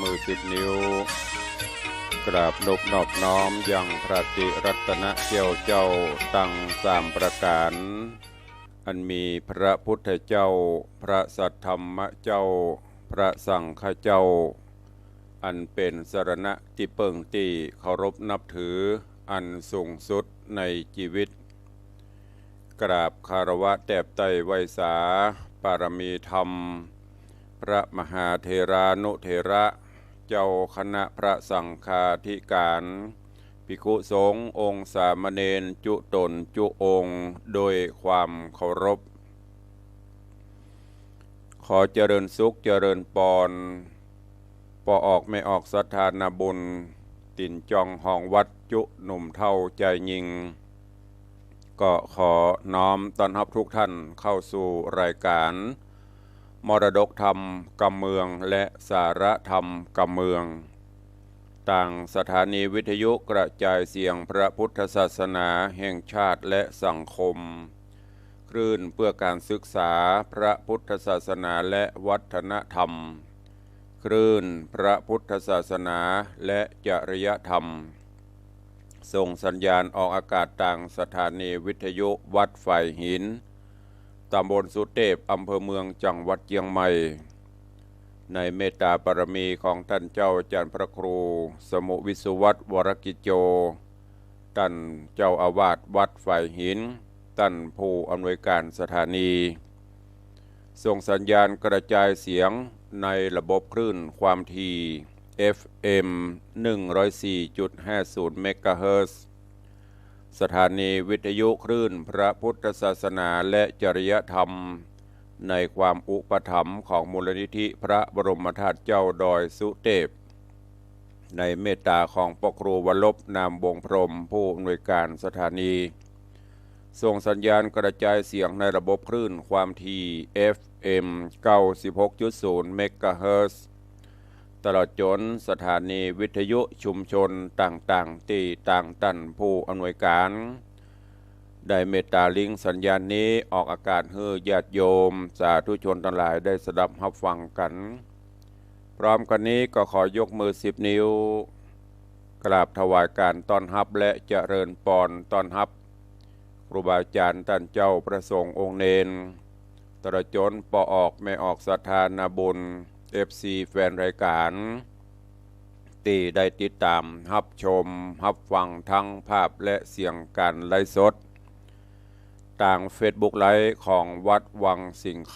มือ10 นิ้วกราบนบนอบน้อมยังพระติรัตนเจ้าเจ้าตั้ง3 ประการอันมีพระพุทธเจ้าพระสัทธรรมเจ้าพระสังฆเจ้าอันเป็นสรณะที่เปิ่งที่เคารพนับถืออันสูงสุดในชีวิตกราบคารวะแตบไตรไวยสาปารมีธรรมพระมหาเถรานุเถระเจ้าคณะพระสังฆาธิการภิกขุสงฆ์องค์สามเณรจุตนจุองค์โดยความเคารพขอเจริญสุขเจริญปอนปออกไม่ออกศรัทธานาบุญตินจองห้องวัดจุหนุ่มเท่าใจยิงก็ขอน้อมต้อนรับทุกท่านเข้าสู่รายการมรดกธรรมกำเมืองและสาระธรรมกำเมืองต่างสถานีวิทยุกระจายเสียงพระพุทธศาสนาแห่งชาติและสังคมคลื่นเพื่อการศึกษาพระพุทธศาสนาและวัฒนธรรมคลื่นพระพุทธศาสนาและจริยธรรมส่งสัญญาณออกอากาศต่างสถานีวิทยุวัดไฝ่หินตำบลสุเทพอำเภอเมืองจังหวัดเชียงใหม่ในเมตตาบารมีของท่านเจ้าอาจารย์พระครูสมุวิสุวัตวรกิจโจท่านเจ้าอาวาสวัดไฝ่หินท่านผู้อำนวยการสถานีส่งสัญญาณกระจายเสียงในระบบคลื่นความถี่ FM 104.50 เมกะเฮิรตซ์สถานีวิทยุคลื่นพระพุทธศาสนาและจริยธรรมในความอุปถัมภ์ของมูลนิธิพระบรมธาตุเจ้าดอยสุเทพในเมตตาของปกครูวรลบนามวงพรหมผู้อำนวยการสถานีส่งสัญญาณกระจายเสียงในระบบคลื่นความถี่ FM 96.0 เมกะเฮิรตซ์ตลอดจนสถานีวิทยุชุมชนต่างๆที่ต่างตันผู้อำนวยการได้เมตตาลิงสัญญาณนี้ออกอากาศให้ญาติโยมสาธุชนทั้งหลายได้สดับรับฟังกันพร้อมกันนี้ก็ขอยกมือ10 นิ้วกราบถวายการต้อนรับและเจริญปอนต้อนรับครูบาอาจารย์ท่านเจ้าประสงค์องค์เนนตลอดจนปอออกไม่ออกศรัทธานาบุญFC แฟนรายการที่ได้ติดตามรับชมรับฟังทั้งภาพและเสียงการไลฟ์สดต่าง Facebook ไลฟ์ของวัดวังสิงห์ค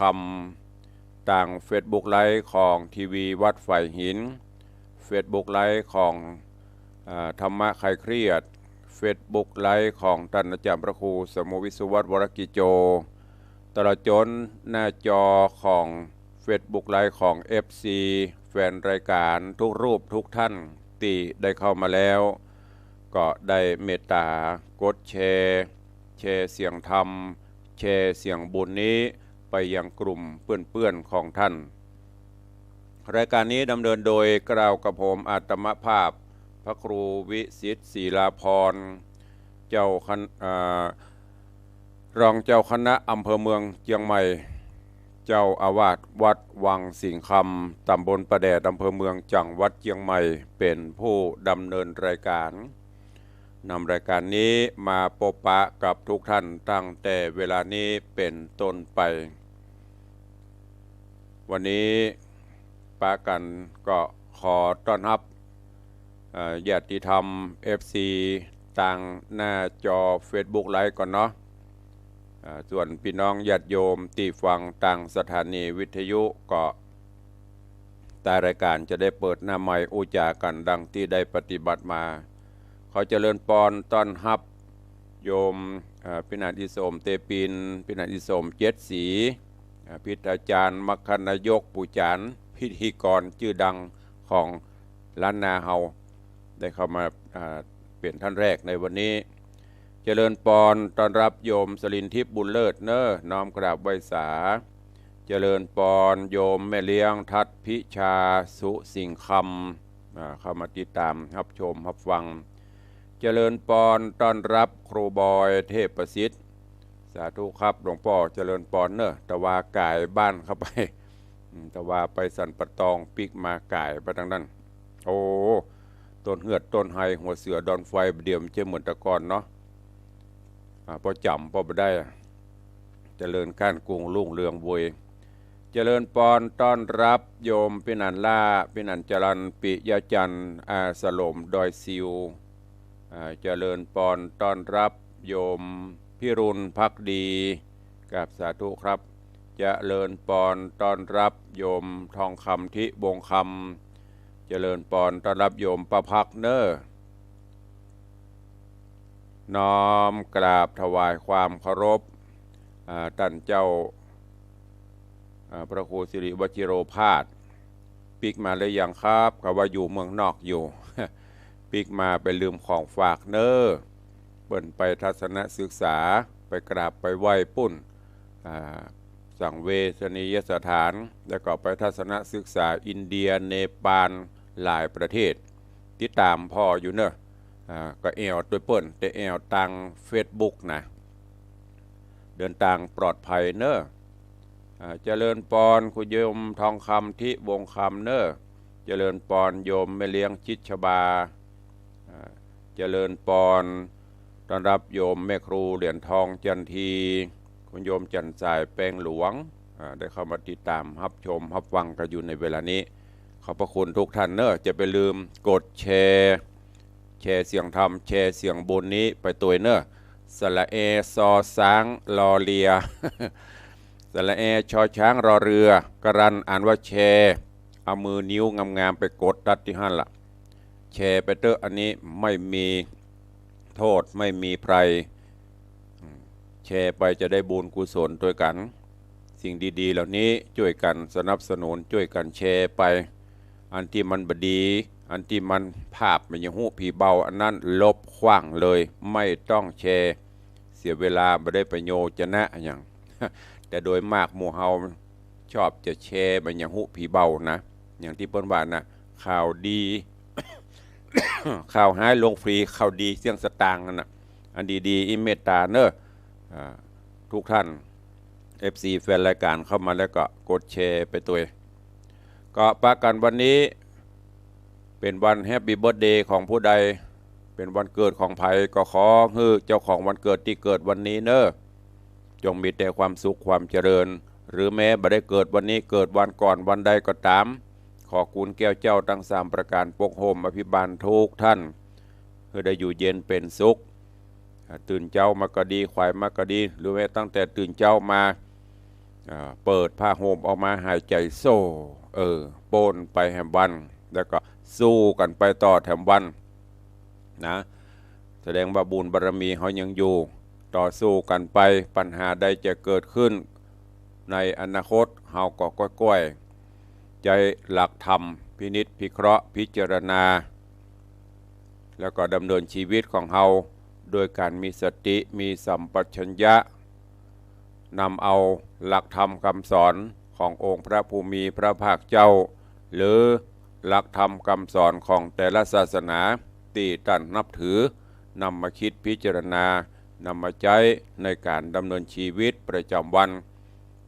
ำต่าง Facebook ไลฟ์ของทีวีวัดไฝ่หิน Facebook ไลฟ์ของธรรมะคลายเครียด Facebook ไลฟ์ของท่านอาจารย์พระครูสมุวิสุวัตวรกิจโจตลอดจนหน้าจอของFacebook ไลฟ์ของ FC แฟนรายการทุกรูปทุกท่านที่ได้เข้ามาแล้วก็ได้เมตตากดแชร์เสียงธรรมแชร์เสียงบุญนี้ไปยังกลุ่มเพื่อนๆของท่านรายการนี้ดำเนินโดยกล่าวกับผมอาตมภาพพระครูวิสิทธิ์ศิลาพรเจ้ารองเจ้าคณะอำเภอเมืองเชียงใหม่เจ้าอาวาสวัดวังสิงห์คำตำบลประแดดอำเภอเมืองจังหวัดเชียงใหม่เป็นผู้ดำเนินรายการนำรายการนี้มาพบปะกับทุกท่านตั้งแต่เวลานี้เป็นต้นไปวันนี้ปะกันก็ขอต้อนรับญาติธรรม FC ต่างหน้าจอ Facebook ไลฟ์ก่อนเนาะส่วนพี่น้องญาติโยมที่ฟังต่างสถานีวิทยุก็แต่รายการจะได้เปิดหน้าใหม่อุจากันดังที่ได้ปฏิบัติมาขอเจริญปอนต้อนรับโยมพิณาธิสมเตปินพิณาธิสมเจ็ดศรีพิธาจารย์มัคคณายกปุจานพิธีกรชื่อดังของล้านนาเฮาได้เข้ามาเปลี่ยนท่านแรกในวันนี้เจริญปอนต้อนรับโยมสลินทิพย์บุญเลิศเนอน้อมกราบไหว้สาเจริญปอนโยมแม่เลี้ยงทัดพิชาสุสิงห์คำเข้ามาติดตามรับชมรับฟังเจริญปอนต้อนรับครูบอยเทพประสิทธิ์สาธุครับหลวงพ่อเจริญปอนเนอตะวากายบ้านเข้าไปตะวาไปสันปะตองปิกมากายไปทางนั้น โอ้ต้นเหือดต้นไฮหัวเสือดอนไฟเดี่ยมเจ้าเหมือนตะกอนเนาะพอจำพอไปได้เจริญก้านกุ้งลุ่งเรืองบวยเจริญปอนต้อนรับโยมพินันล่าพินันจรันปิยจันทร์อาสลมดอยซิวเจริญปอนต้อนรับโยมพิรุณพักดีกับสาธุครับเจริญปอนต้อนรับโยมทองคำทิบงคำเจริญปอนต้อนรับโยมประพักเนอน้อมกราบถวายความเคารพท่านเจ้าพระครูสิริวชิโรภาสปิกมาเลยอย่างครับเขาว่าอยู่เมืองนอกอยู่ ปิกมาไปลืมของฝากเนอเปิ่นไปทัศนศึกษาไปกราบไปไหว้ปุ่นสั่งเวชนียสถานแล้วก็ไปทัศนศึกษาอินเดียเนปาลหลายประเทศติดตามพ่ออยู่เนอะก็แอวตัวเปิ่นแต่แอวทางเฟซบุ๊กนะเดินทางปลอดภัยเนอะเจริญปอนคุณโยมทองคำที่วงคำเนอะเจริญปอนโยมแม่เลี้ยงชิดชบาเจริญปอนต้อนรับโยมแม่ครูเหรียญทองจันทีคุณโยมจันทร์สายแปลงหลวงได้เข้ามาติดตามรับชมรับฟังกันอยู่ในเวลานี้ขอบพระคุณทุกท่านเนอะจะไปลืมกดแชร์เสียงธรรมแชร์เสียงบุญนี้ไปตัวเนอะสระเอซอช้างรอเรีย สระเอชอช้างรอเรือกรันอ่านว่าแชร์เอามือนิ้วงามๆไปกดตัดที่หั่นละแชร์ไปเตอะอันนี้ไม่มีโทษไม่มีภัยแชร์ไปจะได้บุญกุศลด้วยกันสิ่งดีๆเหล่านี้ช่วยกันสนับสนุนช่วยกันแชร์ไปอันที่มันบดีอันที่มันภาพมันยังหูผีเบาอันนั้นลบขว้างเลยไม่ต้องแชร์เสียเวลาไม่ได้ประโยชน์จะนะอย่าง แต่โดยมากหมู่เฮาชอบจะแชร์มันยังหูผีเบานะอย่างที่เปิ้นว่านะข่าวดี ข่าวหายลงฟรีข่าวดีเสี่ยงสตางค์นั่นนะอันดีๆอิเมตตาเนอะทุกท่าน FC แฟนรายการเข้ามาแล้วก็กดแชร์ไปตัวก็ปะกันวันนี้เป็นวันแฮปปี้เบิร์ธเดย์ของผู้ใดเป็นวันเกิดของไผก็ขอให้เจ้าของวันเกิดที่เกิดวันนี้เนอะจงมีแต่ความสุขความเจริญหรือแม้บ่ได้เกิดวันนี้เกิดวันก่อนวันใดก็ตามขอคุณแก้วเจ้าทั้ง3ประการปกโฮมอภิบาลทุกท่านเพื่อได้อยู่เย็นเป็นสุขตื่นเจ้ามาก็ดีควายมาก็ดีหรือแม้ตั้งแต่ตื่นเจ้ามาเปิดผ้าห่มออกมาหายใจโซ่โปนไปแหมวันแล้วก็สู้กันไปต่อแถมวันนะแสดงว่าบุญบารมีเขายังอยู่ต่อสู้กันไปปัญหาใดจะเกิดขึ้นในอนาคตเฮาก็ก้อยๆใจหลักธรรมพินิจพิเคราะห์พิจารณาแล้วก็ดำเนินชีวิตของเฮาโดยการมีสติมีสัมปชัญญะนำเอาหลักธรรมคำสอนขององค์พระภูมิพระภาคเจ้าหรือหลักธรรมคำสอนของแต่ละศาสนาที่ท่านนับถือนำมาคิดพิจารณานำมาใช้ในการดำเนินชีวิตประจำวัน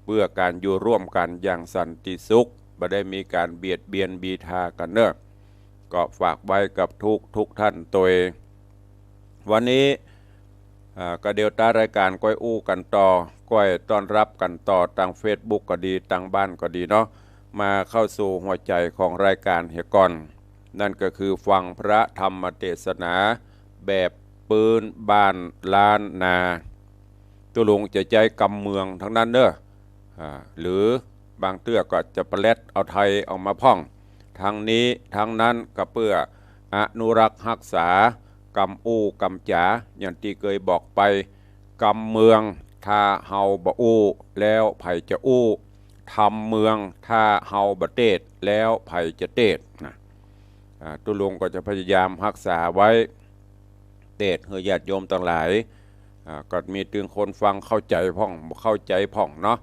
เพื่อการอยู่ร่วมกันอย่างสันติสุขไม่ได้มีการเบียดเบียนบีทากันเนอะก็ฝากไว้กับทุกท่านตัวเองวันนี้ก็เดียวตารายการก้อยอู้กันต่อก้อยต้อนรับกันต่อทางเฟซบุ๊กก็ดีทางบ้านก็ดีเนาะมาเข้าสู่หัวใจของรายการเฮก่อนนั่นก็คือฟังพระธรรมเทศนาแบบปืนบ้านล้านนาตุลุงจะใจกำเมืองทั้งนั้นเนอะหรือบางเตื้อก็จะประเล็ดเอาไทยออกมาพ่องทั้งนี้ทั้งนั้นก็เพื่ออนุรักษ์รักษากำอู้กำจ๋าอย่างที่เคยบอกไปกำเมืองถ้าเฮาบ่อู้แล้วไผจะอู้ทำเมืองถ้าเฮาบ่เตดแล้วไผจะเตดนะตุลุงก็จะพยายามรักษาไว้เตดเฮญาติโยมต่างหลายก็มีตึงคนฟังเข้าใจพ่องบ่เข้าใจพ่องเนาะ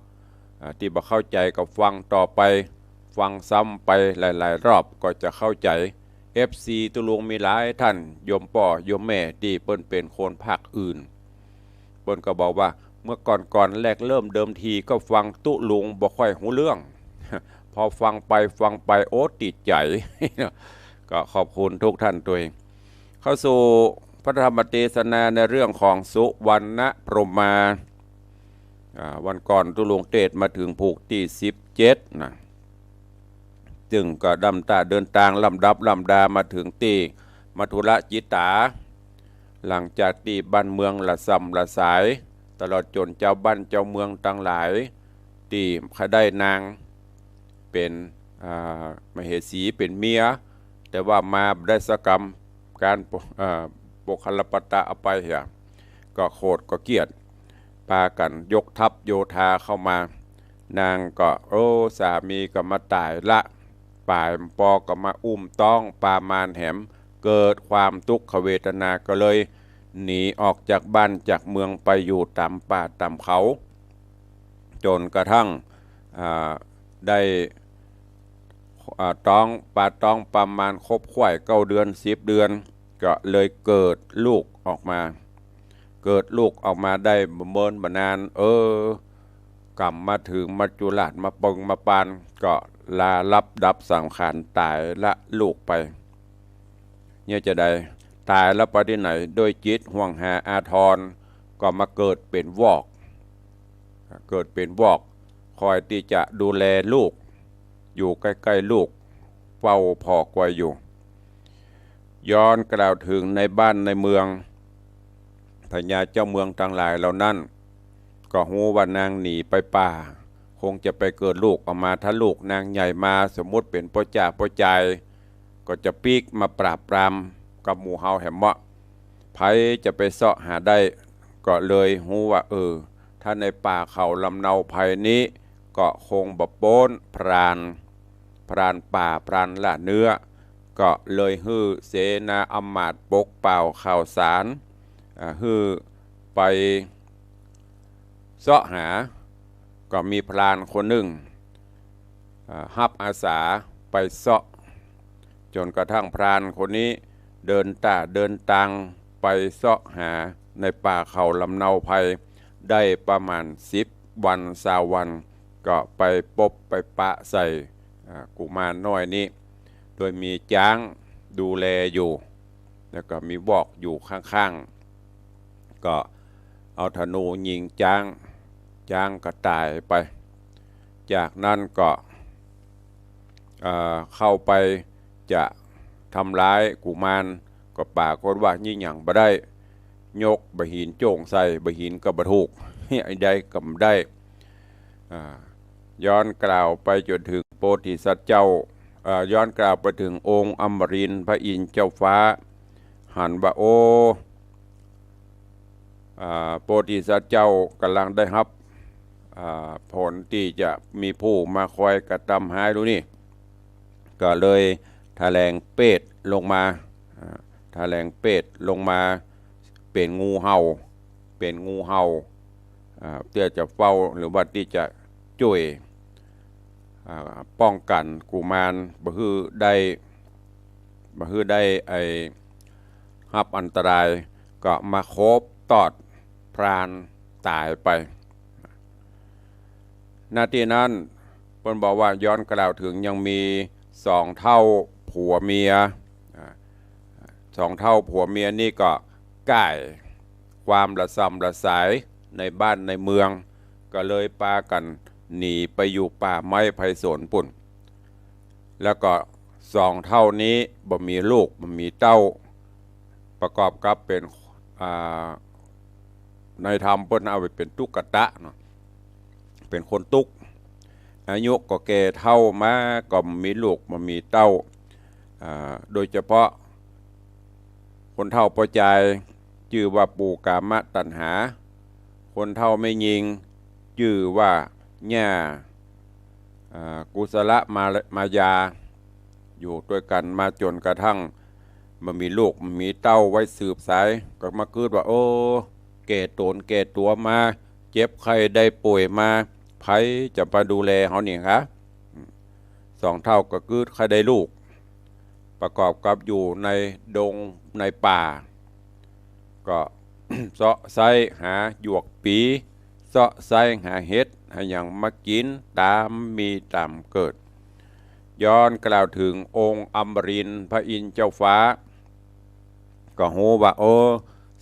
ที่บ่เข้าใจก็ฟังต่อไปฟังซ้ำไปหลายๆรอบก็จะเข้าใจ FC ตุลุงมีหลายท่านโยมป่อโยมแม่ที่เปิ้นเป็นคนภาคอื่นเปิ้นก็บอกว่าเมื่อก่อนแรกเริ่มเดิมทีก็ฟังตุลุงบ่ค่อยหูเรื่อง พอฟังไปโอ้ติดใจ ก็ขอบคุณทุกท่านตัวเองเข้าสู่พระธรรมเทศนาในเรื่องของสุวรรณพรหมาวันก่อนตุลุงเทศมาถึงผูกที่17นะจึงก็ดำตาเดินทางลำดับลำดามาถึงที่มัทุรจิตาหลังจากที่บ้านเมืองละซ้ำละสายตลอดจนเจ้าบ้านเจ้าเมืองต่างหลายที่เขาได้นางเป็นมเหสีเป็นเมียแต่ว่ามาได้สกรรมการปกคลปตะเอาไปเหียก็โคตรก็เกียดพากันยกทัพโยธาเข้ามานางก็สามีก็มาตายละป่ายปอก็มาอุ้มต้องปามานแหมเกิดความทุกขเวทนาก็เลยหนีออกจากบ้านจากเมืองไปอยู่ตามป่าตามเขาจนกระทั่งได้ต้องประมาณครบข่าย9 เดือน10 เดือนก็เลยเกิดลูกออกมาได้เมินบานานกลับมาถึงมัจจุราชมาปงมาปานก็ลารับดับสังขารตายละลูกไปเนี่ยจะได้ตายแล้วไปที่ไหนโดยจิตห่วงหาอาทรก็มาเกิดเป็นวอกคอยที่จะดูแลลูกอยู่ใกล้ๆลูกเฝ้าพ่อกวยอยู่ย้อนกล่าวถึงในบ้านในเมืองพญาเจ้าเมืองทั้งหลายเหล่านั้นก็หูว่านางหนีไปป่าคงจะไปเกิดลูกออกมาถ้าลูกนางใหญ่มาสมมุติเป็นพ่อจ่าพ่อใจก็จะปีกมาปราบปรามกับหมู่เฮาแหมะไผจะไปเสาะหาได้ก็เลยหูว่าถ้าในป่าเขาลำเนาไผ่นี้ก็คงบโป้นพรานป่าพรานละเนื้อก็เลยฮือเสนาอำมาตย์ปกเป่าข่าวสารฮือไปเสาะหาก็มีพรานคนหนึ่งฮับอาสาไปเสาะจนกระทั่งพรานคนนี้เดินตังไปเสาะหาในป่าเขาลำเนาไผ่ได้ประมาณ10 วัน20 วันก็ไปปบไปปะใส่กุมารน้อยนี้โดยมีจ้างดูแลอยู่แล้วก็มีบอกอยู่ข้างๆก็เอาธนูยิงจ้างก็ตายไปจากนั้นก็เข้าไปจะทำร้ายกุมารก็ปากฏว่ายิ่งอย่างบ่ได้ยกบะหินโจ่งใส่บะหินก็บ่ถูกไอ้ใดก็บ่ได้ย้อนกล่าวไปจนถึงโพธิสัตว์เจ้าย้อนกล่าวไปถึงองค์อมรินทร์พระอินทร์เจ้าฟ้าหันว่าโพธิสัตว์เจ้ากำลังได้รับผลที่จะมีผู้มาคอยกระทำหายดูนี่ก็เลยแถลงเป็ดลงมาเป็นงูเห่าเพื่อจะเฝ้าหรือว่าที่จะช่วยป้องกันกุมารบ่ฮือได้รับอันตรายก็มาโคบตอดพรานตายไปนาทีนั้นเพิ่นบอกว่าย้อนกล่าวถึงยังมี2 เท่าผัวเมีย2 เท่าผัวเมียนี่ก็ใกล้ความละซ้ำละสายในบ้านในเมืองก็เลยพากันหนีไปอยู่ป่าไม้ไผ่สนปุ่นแล้วก็2 เท่านี้บ่มีลูกบ่มีเต้าประกอบกับเป็นในธรรมเพิ่นเอาไปเป็นตุกตะเนาะเป็นคนตุกอายุก็แก่เท่ามาก็มีลูกบ่มีเต้าโดยเฉพาะคนเท่าพอใจชื่อว่าปูกามะตัณหาคนเท่าไม่ยิงชื่อว่าญ่ากุศลมายาอยู่ด้วยกันมาจนกระทั่งมันมีลูกมันมีเต้าไว้สืบสายก็มาคิดว่าแก่ตัวมาเจ็บไข้ได้ป่วยมาไผจะไปดูแลเขานี่ครับ2 เท่าก็คือใครได้ลูกประกอบกับอยู่ในดงในป่าก็ เสาะไส้หาหยวกปีเสาะไส้หาเห็ดให้อย่างมากินตามมีตามเกิด ย้อนกล่าวถึงองค์อมรินทร์พระอินทร์เจ้าฟ้าก็ฮู้ว่า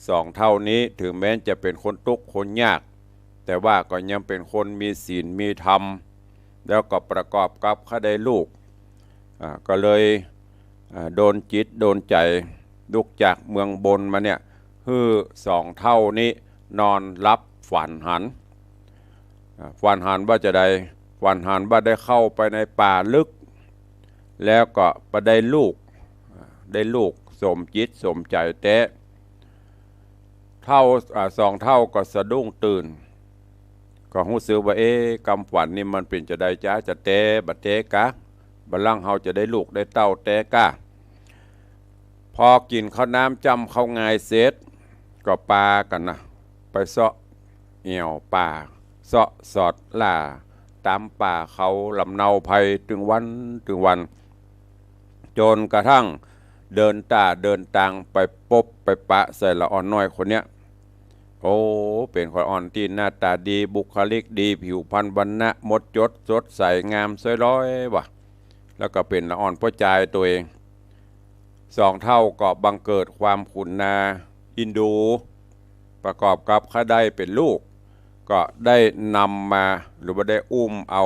สองเท่านี้ถึงแม้จะเป็นคนทุกข์คนยากแต่ว่าก็ยังเป็นคนมีศีลมีธรรมแล้วก็ประกอบกับเขาได้ลูกก็เลยโดนจิตโดนใจลุกจากเมืองบนมาเนี่ยสองเท่านี้นอนรับฝันหันว่าจะได้ฝันหันว่าได้เข้าไปในป่าลึกแล้วก็ไปได้ลูกสมจิตสมใจแต่สองเท่าก็สะดุ้งตื่นก็รู้สึกว่ากำฝันนี่มันเป็นจะได้จ้าจะแต่บัดเตกะบัดล่างเฮาจะได้ลูกได้เต้าแต่กะพอกินข้าวน้ำจำข้าวงายเสร็จก็ปากันนะไปเสาะเหี่ยวป่าเสาะสอดล่าตามป่าเขาลำเนาภัยถึงวันจนกระทั่งเดินตางไปปบไปปะใส่ละอ่อนน้อยคนเนี้ยเป็นคนอ่อนที่หน้าตาดีบุคลิกดีผิวพรรณวรรณะมดจดสดใสงามสวยร้อยว่ะแล้วก็เป็นละอ่อนพ่อใจตัวเองสองเท่าก็บังเกิดความขุนนาอินดูประกอบกับเขาได้เป็นลูกก็ได้นำมาหรือว่าได้อุ้มเอา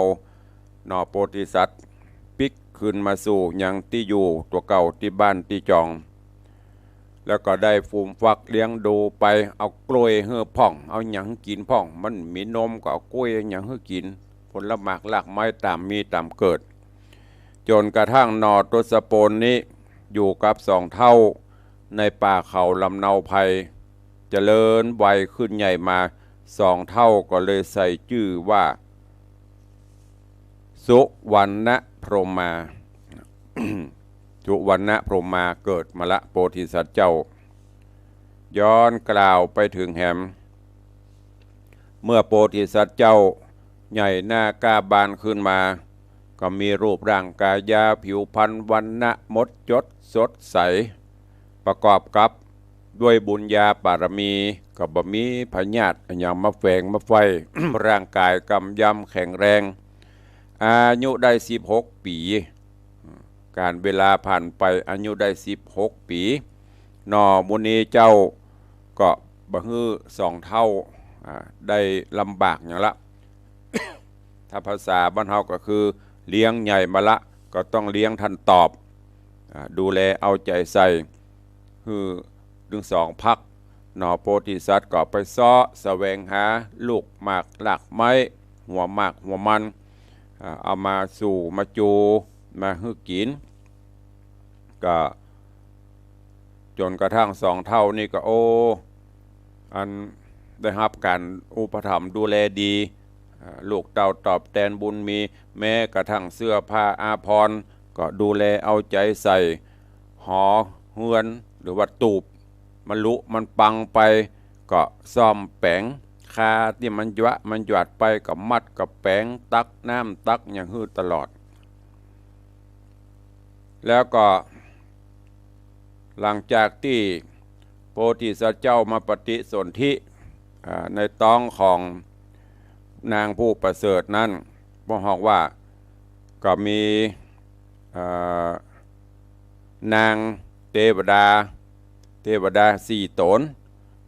หน่อโพธิสัตว์ปิกขึ้นมาสู่ยังที่อยู่ตัวเก่าที่บ้านที่จองแล้วก็ได้ฟูมฟักเลี้ยงดูไปเอากล้วยเฮือพ่องเอาหยังกินพ่องมันมีนมก็เอากล้วยหยังเฮือกินผลหมากหลากไม้ตามมีตามเกิดจนกระทั่งนอทศพลนี้อยู่กับสองเท่าในป่าเขาลำเนาภัยเจริญวัยขึ้นใหญ่มาสองเท่าก็เลยใส่ชื่อว่าสุวรรณพรหมา สุวรรณพรหมาเกิดมาละโพธิสัตว์เจ้าย้อนกล่าวไปถึงแหมเมื่อโพธิสัตว์เจ้าใหญ่หน้ากาบานขึ้นมาก็มีรูปร่างกายาผิวพรรณวรรณะมดจดสดใสประกอบกับด้วยบุญญาบารมีก็บ่มีพยาธิอย่างมาแฝงมาไฟ ร่างกายกำยำแข็งแรงอายุได้16 ปีการเวลาผ่านไปอายุได้16 ปีนอมุนีเจ้าก็บ่ฮื้อสองเท่าได้ลำบากอย่างละ ถ้าภาษาบ้านเฮาก็คือเลี้ยงใหญ่มาละก็ต้องเลี้ยงทันตอบดูแลเอาใจใส่คือดึงสองพักหนอโพธิสัตว์ก็ไปซ้อแสวงหาลูกหมากหลักไม้หัวหมากหัวมันเอามาสู่มาจูมาฮึกกินก็จนกระทั่งสองเท่านี่ก็อันได้รับการอุปถัมภ์ดูแลดีลูกเต่าตอบแทนบุญมีแม้กระทั่งเสื้อผ้าอาภรณ์ก็ดูแลเอาใจใส่หอเฮือนหรือว่าตูบมันปังไปก็ซ่อมแปงคาที่มันหยวัดไปกับมัดกับแปงตักน้ำตักอย่างฮื้อตลอดแล้วก็หลังจากที่โพธิสัตว์เจ้ามาปฏิสนธิในท้องของนางผู้ประเสริฐนั้นบอกว่าก็มีนางเทวดา4 ตน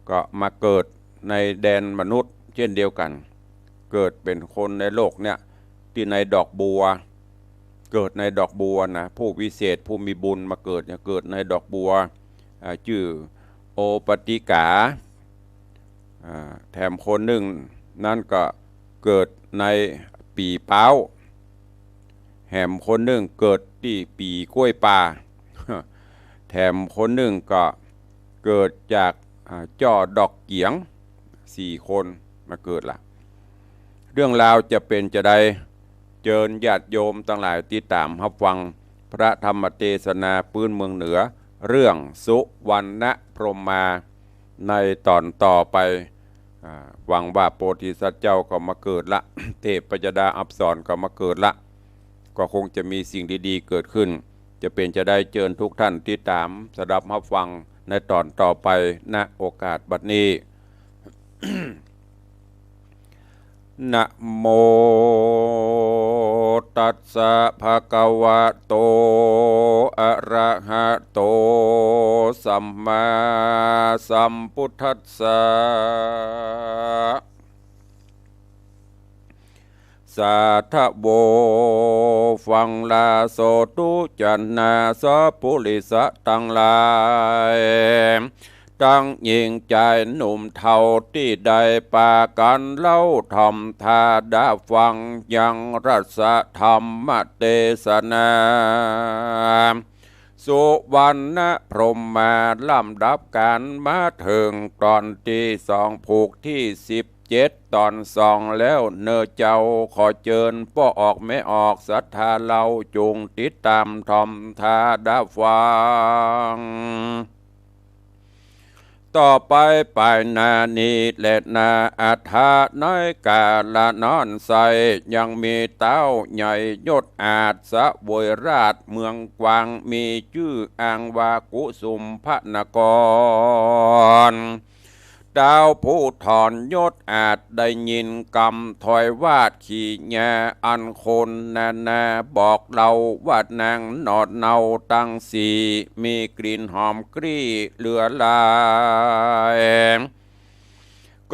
ก็มาเกิดในแดนมนุษย์เช่นเดียวกันเกิดเป็นคนในโลกเนี่ยที่ในดอกบัวเกิดในดอกบัวนะผู้วิเศษผู้มีบุญมาเกิดเนี่ยเกิดในดอกบัวชื่อโอปติกาแถมคนหนึ่งนั่นก็เกิดในปีเป้าแถมคนหนึ่งเกิดที่ปีกล้วยป่าแถมคนหนึ่งก็เกิดจากจ่อดอกเกียง4 คนมาเกิดล่ะเรื่องราวจะเป็นจะได้เจิญญาติโยมทั้งหลายติดตามรับฟังพระธรรมเทศนาปื้นเมืองเหนือเรื่องสุวรรณพรหมาในตอนต่อไปหวังว่าโพธิสัตว์เจ้าก็มาเกิดละ เทพปัจจดาอัปสรก็มาเกิดละก็คงจะมีสิ่งดีๆเกิดขึ้นจะเป็นจะได้เจิญทุกท่านติดตามสดับรับฟังในตอนต่อไปณโอกาสบัดนี้ นะโม ตัสสะภะคะวะโตอะระหะโตสัมมาสัมพุทธัสสะสาธโวฟังลาโสตุจันนาสปุริสะตังลายตั้งยิงใจหนุ่มเท่าที่ได้ปากันเล่าทำทาดาฟังยังรัสธรรมเทศนาสุวรรณพรหมมาลำดับการมาถึงตอนที่2ผูกที่17ตอน2แล้วเนอเจ้าขอเจิญป้อออกไม่ออกศรัทธาเราจุงติดตามทอมทาดาฟังต่อไปไปนานีและนาอัฐาน้อยกาละนอนใสยังมีเต้าใหญ่ยศอาจสะบวยราชเมืองกวางมีชื่ออ่างวากุสุมพระนครดาวผู้ถอนยศอาจได้ยินกำถอยวาดขี่แงอันคนนาบอกเราว่านางนอดเนาตั้งสีมีกลิ่นหอมกรี้เหลือลาย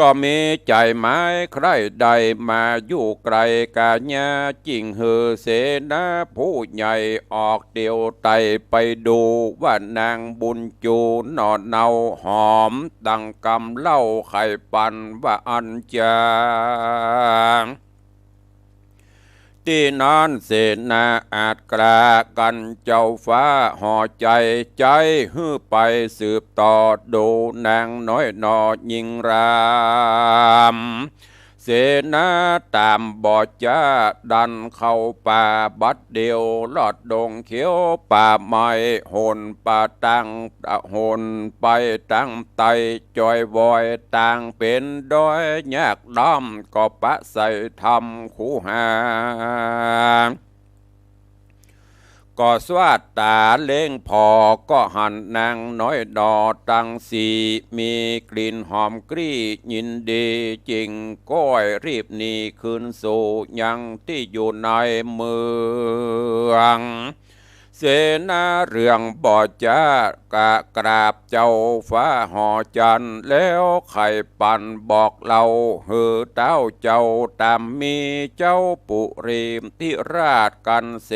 ก็มีใจไม้ใครใดมาอยู่ไกลกาญาจิงเฮอเสนาผู้ใหญ่ออกเดียวไตไปดูว่านางบุญจูนอดเนาหอมดังกำเล่าไข่ปันว่าอันจางที่นอนเสนาอาจกลากันเจ้าฟ้าห่อใจฮื้อไปสืบต่อดูนางน้อยนอยิงรามเสนาตามบ่อจ้าดันเข้าป่าบัดเดียวลอดดงเขียวป่าไม้หนป่าตั้งหนไปตั้งไตจอยวอยต่างเป็นดอยยากด้อมก็ปะใส่ทำคูหาก็สวัสดตาเล่งพอก็หันนางน้อยดอตั้งสีมีกลิ่นหอมกรี้ยินดีจริงก้อยรีบหนีคืนสู่ยังที่อยู่ในเมืองเสนาเรื่องบ่อจ้ากะกราบเจ้าฟ้าหอจันแล้วไข่ปันบอกเราเฮือเต้าเจ้าตามมีเจ้าปุรีมที่ราชกันเส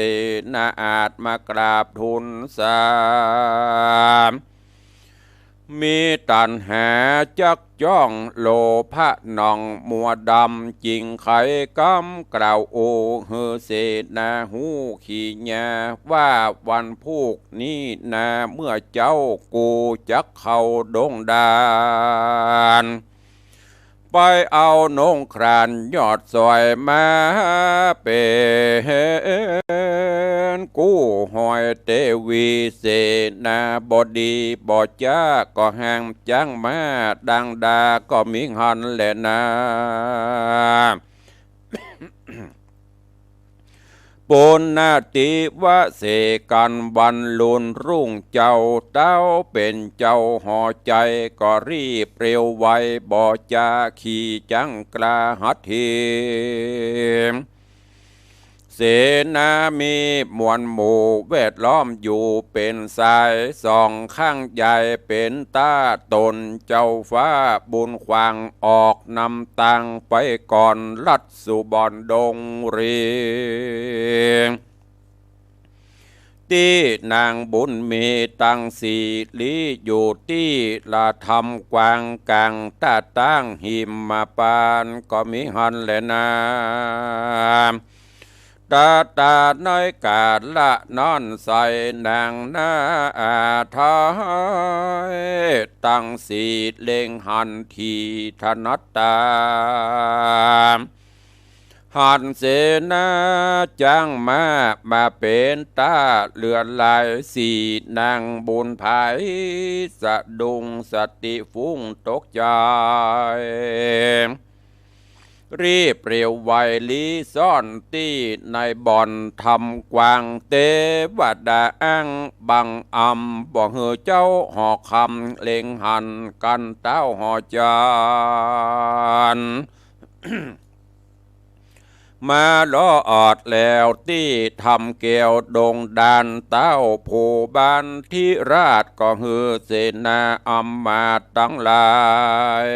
นาอาจมากราบทูลสามมีตันหาจักจ้องโลภะนองมัวดำจริงไขกำกล่าวโอเฮเสนาหูขี่แยว่าวันพูกนี้นาเมื่อเจ้ากูจักเข้าดงดานไปเอานงครานยอดซอยมาเป็นกู้หอยเตวีเสนาบดีบอจ้าก็แห่งจังมาดังดาก็มิหันแหละนาปุณนาติวะเสกันวันลุนรุ่งเจ้าเต้าเป็นเจ้าห่อใจก็รีบเปรียวไวบ่จาขี่จังกลาหัดทีเสนามีมวลหมู่เวทล้อมอยู่เป็นสายสองข้างใหญ่เป็นตาตนเจ้าฟ้าบุญขวางออกนำตังไปก่อนลัดสู่บ่อนดงรีที่นางบุญมีตังสีลีอยู่ที่ละทำกวางกลางตาตั้งหิมมาปานก็มีหันแลนาตาน้อยกาดละนอนใส่นางนาอาทายตั้งสีเล่งหันทีถนัดตาหันเสนาจังมาเป็นตาเลือนลายสีนางบุญภายสะดุงสติฟุ้งตกใจรีบเร็วไวลีซ่อนที่ในบ่อนทำกวางเตวดาอังบังอำบ่เหือเจ้าหอคำเล็งหันกันเต้าหอจาน มาล้อออดแล้วที่ทำเกวดงดานเต้าผู้บานที่ราชก็ฮือเสนาอำมาตย์ทั้งหลาย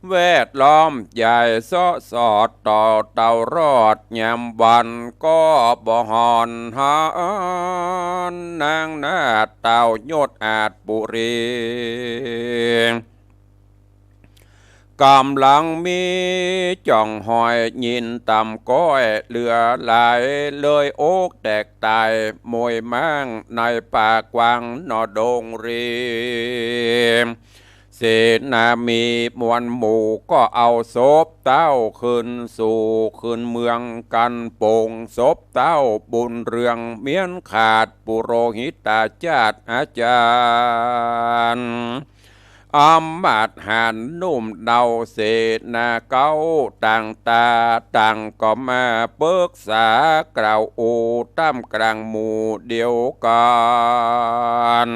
แวดล้อมใหญ่ซ้อสอดต่อเต่ารอดยามวันก็บ่หอนหานนางนาเต่ายศอาจปุรีกำลังมีจ่องหอยยินต่ำก้อยเหลือหลายเลยโอกแตกตายมวยมั่งในป่ากวางนอดงรีเสนามีมวลหมู่ก็เอาศพเต้าขึ้นสู่ขึ้นเมืองกันโป่งศพเต้าบุญเรืองเมียนขาดปุโรหิตาจารย์อาจารย์อำมาตย์หันนุ่มเดาเสนาเก้าต่างตาต่างก็มาปรึกษากล่าวอูตั้มกลางหมู่เดียวกัน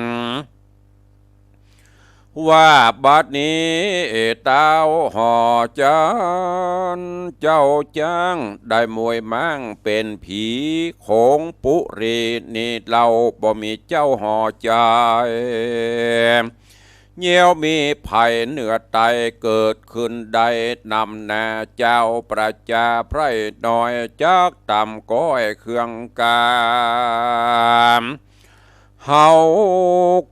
ว่าบัดนี้เต้าห่อจันเจ้าจ้างได้มวยมั่งเป็นผีโขงปุรีนี่เราบ่มีเจ้าห่อใจเยี่ยวมีภัยเหนือไตเกิดขึ้นใดนำนาเจ้าประจาไพร่น้อยจากต่ำก้อยเครื่องกามเฮา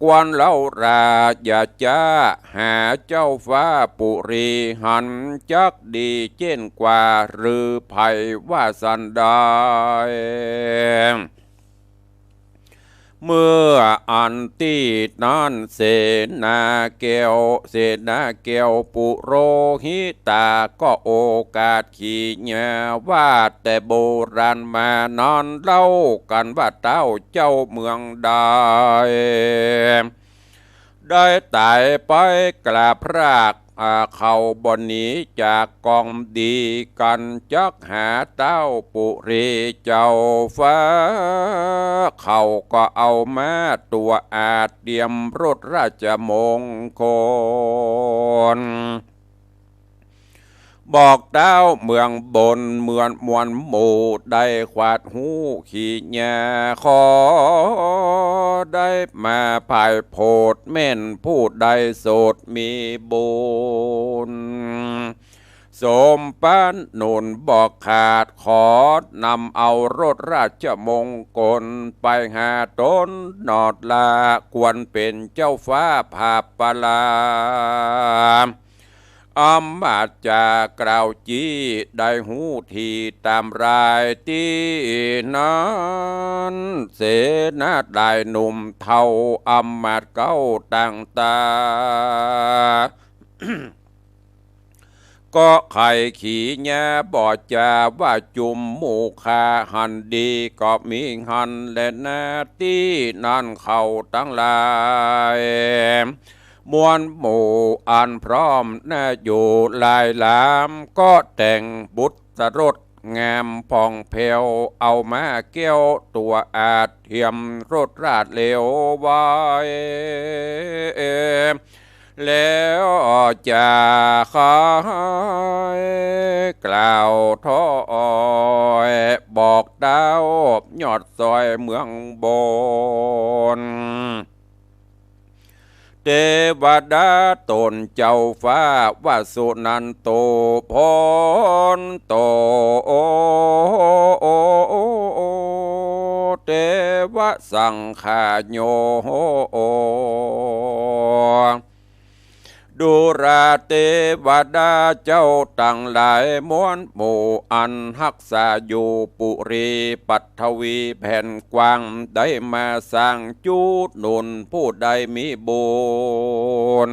กวนเล่าราอย่าจ้าหาเจ้าฟ้าปุรีหันจักดีเช่นกว่าหรือภัยว่าสันได้เมื่ออันตีนั้นเสนาเกวปุโรหิตาก็โอกาสขี่แย่ว่าแต่โบราณมานอนเล่ากันว่าเต้าเจ้าเมืองได้ตายไปกราบพรากเขาบนนี้จากกองดีกันจักหาเต้าปุรีเจ้าฟ้าเขาก็เอามาตัวอาจเตรียมรถราชมงคลบอกเต้าเมืองบนเมืองมวลหมู่ได้ขวาดหูขี่แย่ขอได้มาภายโพดเม่นผู้ใดโสดมีบุญสมปานหนุนบอกขาดขอนำเอารถราชมงคลไปหาต้นนอดลาควรเป็นเจ้าฟ้าภาปลาอำมาตย์จากกล่าวจี้ได้หูทีตามรายที่นั้นเสนาได้หนุ่มเท่าอำมาตย์เก้าต่างตา ก็ไข่ขี่แง่บอดจาว่าจุมหมู่คาหันดีก็มีหันและนาที่นั่นเขาตั้งหลายมวลหมู่อันพร้อมน่าอยู่ลายลามก็แต่งบุตรรถงามผ่องเพวเอามาเกี้ยวตัวอาจเทียมรถราดเลวไว้แล้วจะขายกล่าวท้อยบอกดาวยอดซอยเมืองบนเทวดาตนเจ้าฟ้าวาสุนันโตพรโตเทวสังขารโยดูราเทวดาเจ้าตั้งหลายม้วนหมู่อันหักษาอยู่ปุรีปัทวีแผ่นกว้างได้มาสร้างจูดหนุนผู้ใดมีบุญ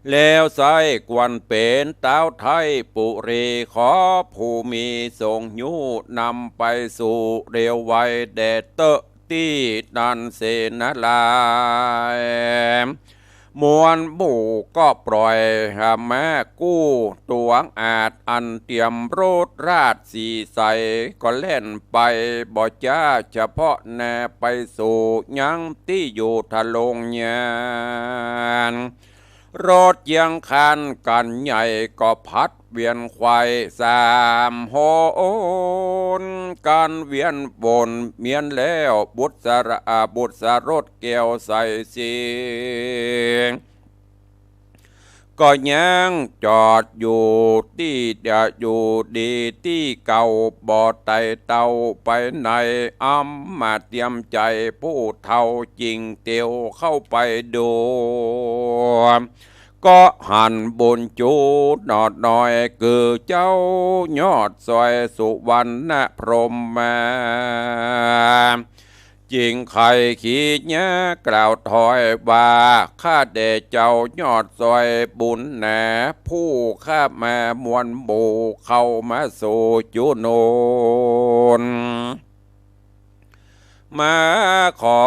แล้วใส่กวนเป็นเต้าไทยปุรีขอผู้มีทรงยูนำไปสู่เรียวไว้แดดเตอะที่นันเสนาลายมวลหมู่ก็ปล่อยหาแม่กู้ตัวอาจอันเตรียมรถราชสีใสก็เล่นไปบ่จ้าเฉพาะแน่ไปสู่ยังที่อยู่ทะลงยาน รถยังคันกันใหญ่ก็พัดเวียนควายสามโหนการเวียนบนเมียนแล้วบุตรสระบุตรสรถแก้วใส่เสียงก็ยังจอดอยู่ที่จะอยู่ดีที่เก่าบ่อไตเตาไปในมาเตรียมใจผู้เท่าจริงเตียวเข้าไปดูก็หันบนจูนอดหน่อยคือเจ้ายอดซอยสุวรรณพรหมมาจริงใครขีดเนี้ยกล่าวถอยว่าข้าเดเจ้ายอดซอยบุญแหนผู้ข้ามามวลบูเข้ามาสู่จุโนนมาขอ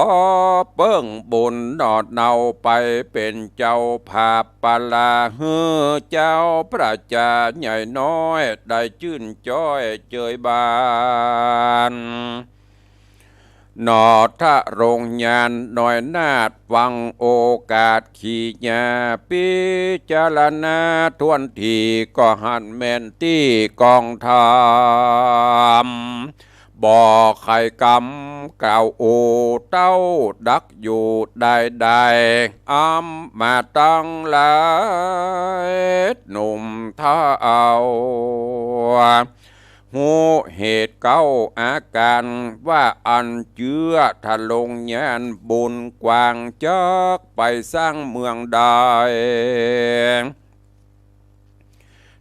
เปิ้งบุญดอดเนาไปเป็นเจ้าภาพปลาเฮือเจ้าพระจาใหญ่น้อยได้ชื่นจ้อยเจยบานนอทะโรงยานหน่อยนาดฟังโอกาสขี่ยาพิจารณาทวนทีก็หันแม่นที่กองทำบ่อไข่กำกล่าวโอเต้าดักอยู่ได้มาตั้งหลายหนุ่มท่าเอาหูเหตุเก้าอาการว่าอันเจือทะลงยานบุญกวางจักไปสร้างเมืองใด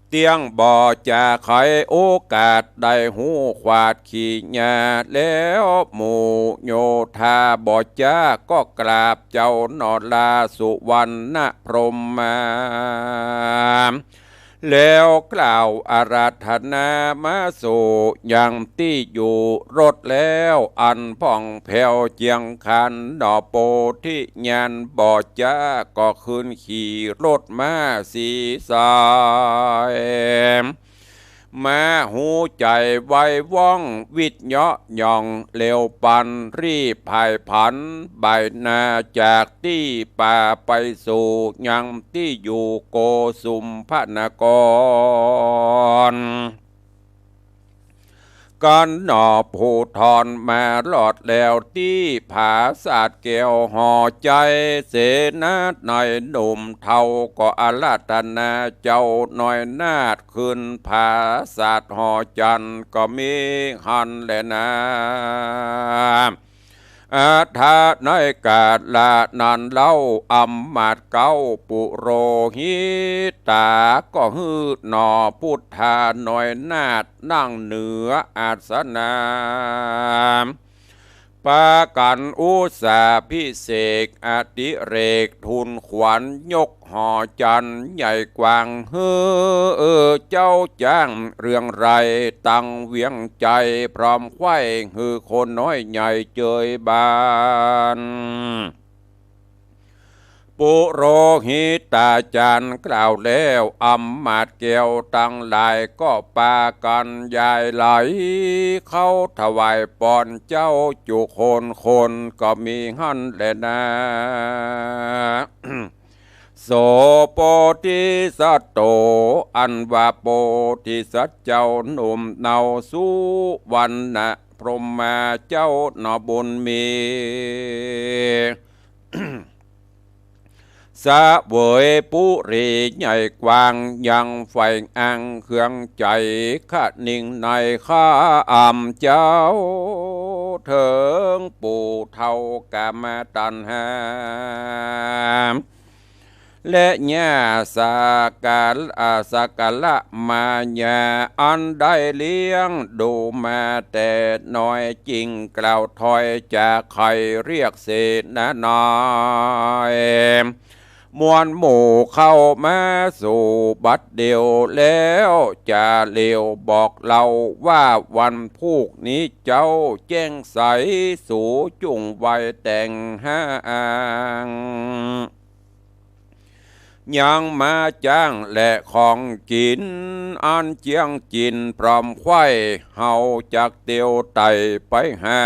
เตียงบ่อจะไขโอกาสได้หูควาดขี่ญาแล้วหมู่โยธาบ่อจาก็กราบเจ้านอลาสุวรรณพรหมมาแล้วกล่าวอาราธนามาสู่ยังที่อยู่รถแล้วอันพ่องแผ่วเจียงคันดอโปที่ยานบ่อจาก็ขึ้นขี่รถมาสีสายมาหูใจไว้ว่องวิทยะย่องเร็วปันรีบภายผันใบหน้าจากที่ป่าไปสู่ยังที่อยู่โกสุมพระนครกันหนอผู้ทอนมาหลอดแล้วที่ผาศาสตร์เกี่ยวห่อใจเสนาหน่อยหนุ่มเท่าก็อาราธนาเจ้าหน่อยนาดขึ้นผาศาสตร์ห่อจันก็มีหันแลนาอาทาในกาดละนันเล่าอัมมาดเก้าปุโรหิตาก็ฮืดหนอพุทธาหน่อยนาดนั่งเหนืออาสนาปากันอุสาพิเศษอติเรกทุนขวัญยกห่อจันใหญ่กว้างเฮ้อเจ้าจ้างเรื่องไรตั้งเวียงใจพร้อมไข่ฮือคนน้อยใหญ่เจยบานปุโรหิตาจารย์กล่าวแล้วอัมมาดเกี่ยวตั้งหลายก็ปากันยายไหลเข้าถวายปอนเจ้าจุคนก็มีหันแลนา โสโปธิสัตโตอันว่าโปธิสัตเจ้าหนุ่มเนาสุวรรณพรหมาเจ้าหนอบุญมี สะเวยปุรีใหญ่กว้างยังไฟอังเครื่องใจข้านิ่งในข้าอ่ำเจ้าเถิงปู่เท่ากามาตันหาและญาสากาละมาญาอันได้เลี้ยงดูมาแต่น้อยจริงกล่าวถอยจากใครเรียกเศษน้อยมวลหมู่เข้ามาสู่บัดเดียวแล้วจะเลี้ยวบอกเราว่าวันพุกนี้เจ้าแจ้งใสสู่จุงไว้แต่งห้างยังมาจ้างและของกินอันเจียงจินพร้อมไข่เฮาจากเตียวไตไปหา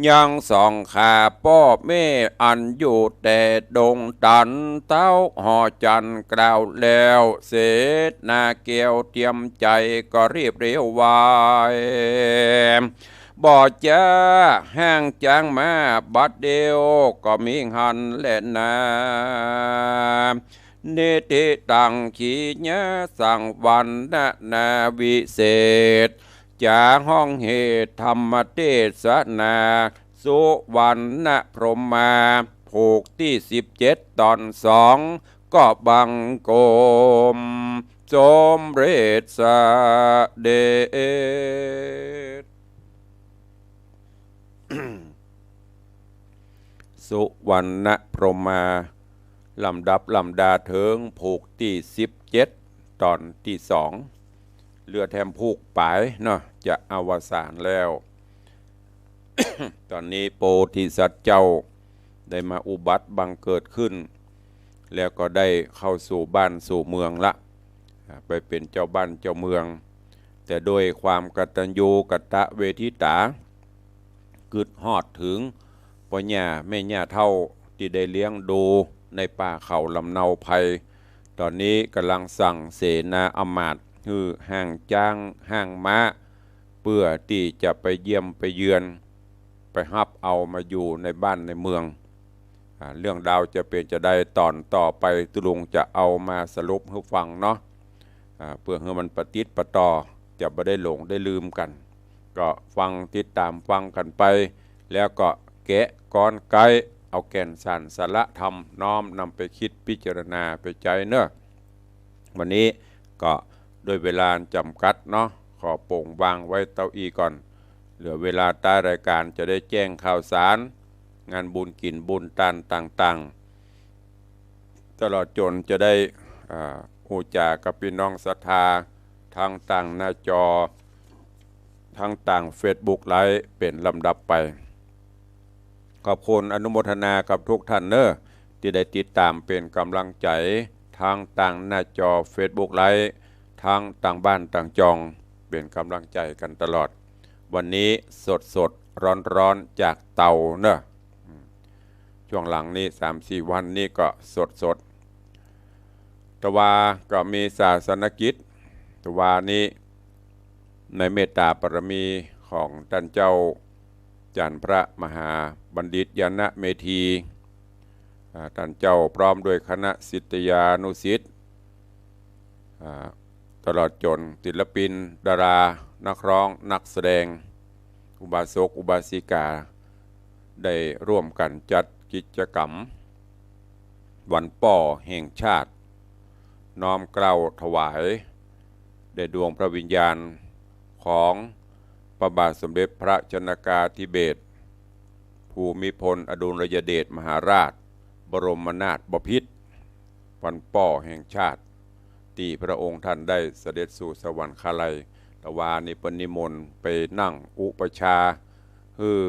ยังส่องขาป้อแม่อันอยู่แต่ดงตันเต้าหอจันกล่าวแล้วเสดนาเกียวเตรียมใจก็รีบเร็ววายบ่จะห้างจางมาบัดเดียวก็มีหันและนาเนติตังขีญะสังวันนาวิเศษจากห้องเหตุธรรมเทศนาสุวรรณพรหมาผูกที่17 ตอน 2ก็บังโกมสมเร็จสเดช สุวรรณพรหมาลำดับลำดาเถิงผูกที่17 ตอนที่ 2เรือแทมผูกปายเนาะจะอวสานแล้ว ตอนนี้โพธิสัตว์เจ้าได้มาอุบัติบังเกิดขึ้น แล้วก็ได้เข้าสู่บ้านสู่เมืองละไปเป็นเจ้าบ้านเจ้าเมือง แต่โดยความกตัญญูกตเวทิตากึดฮอดถึงพ่อญ่าแม่ย่าเท่าที่ได้เลี้ยงดูในป่าเขาลำเนาภัยตอนนี้กำลังสั่งเสนาอมาตย์คือห้างจ้างห้างม้าเพื่อที่จะไปเยี่ยมไปเยือนไปฮับเอามาอยู่ในบ้านในเมืองเรื่องดาวจะเป็นจะได้ตอนต่อไปตุลุงจะเอามาสรุปให้ฟังเนาะเพื่อให้มันปฏิติดประต่อจะไม่ได้หลงได้ลืมกันก็ฟังติดตามฟังกันไปแล้วก็แกะก้อนไกเอาแก่นสารสาระธรรมน้อมนำไปคิดพิจารณาไปใจเนอะวันนี้ก็โดยเวลาจำกัดเนาะขอโป่งวางไว้เต้าอี้ก่อนเหลือเวลาใต้รายการจะได้แจ้งข่าวสารงานบุญกินบุญตานต่างๆตลอดจนจะได้หูจากับพี่น้องศรัทธาทางต่างหน้าจอทางต่างเฟซบุ๊กไลฟ์เป็นลำดับไปขอบคุณอนุโมทนากับทุกท่านเนอะที่ได้ติดตามเป็นกำลังใจทางต่างหน้าจอเฟซบุ๊กไลฟ์ทางต่างบ้านต่างจองเป็นกำลังใจกันตลอดวันนี้สดร้อนจากเตาเนอะช่วงหลังนี้ 3-4 วันนี้ก็สดตะวาก็มีศาสนกิจตะวานี้ในเมตตาปรมีของท่านเจ้าจันทร์พระมหาบัณฑิตยานะเมธีท่านเจ้าพร้อมด้วยคณะศิษยานุศิษย์ตลอดจนศิลปินดารานักร้องนักแสดงอุบาสกอุบาสิกาได้ร่วมกันจัดกิจกรรมวันป่อแห่งชาติน้อมเกล้าถวายแด่ดวงพระวิญญาณของพระบาทสมเด็จพระชนกาธิเบศรภูมิพลอดุลยเดชมหาราชบรมนาถบพิตรวันป่อแห่งชาติที่พระองค์ท่านได้เสด็จสู่สวรรคาลัยตะวานิปนิมนต์ไปนั่งอุปชาฮือ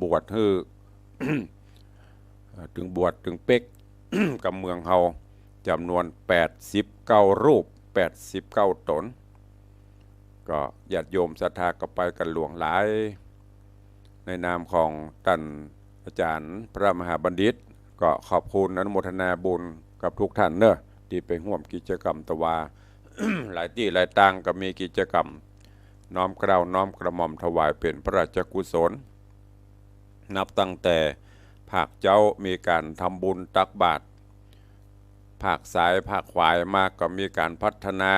บวชฮือ ถึงบวชถึงเป๊ก กับเมืองเฮาจำนวน89รูป89ตนก็ญาติโยมศรัทธาก็ไปกันหลวงหลายในนามของท่านอาจารย์พระมหาบัณฑิตก็ขอบคุณอนุโมทนาบุญกับทุกท่านเนอะที่ไปร่วมกิจกรรมตะวา หลายที่หลายต่างก็มีกิจกรรมน้อมเกล้าน้อมกระหม่อมถวายเป็นพระราชกุศลนับตั้งแต่ภาคเจ้ามีการทำบุญตักบาตรภาคซ้ายภาคขวายมากก็มีการพัฒนา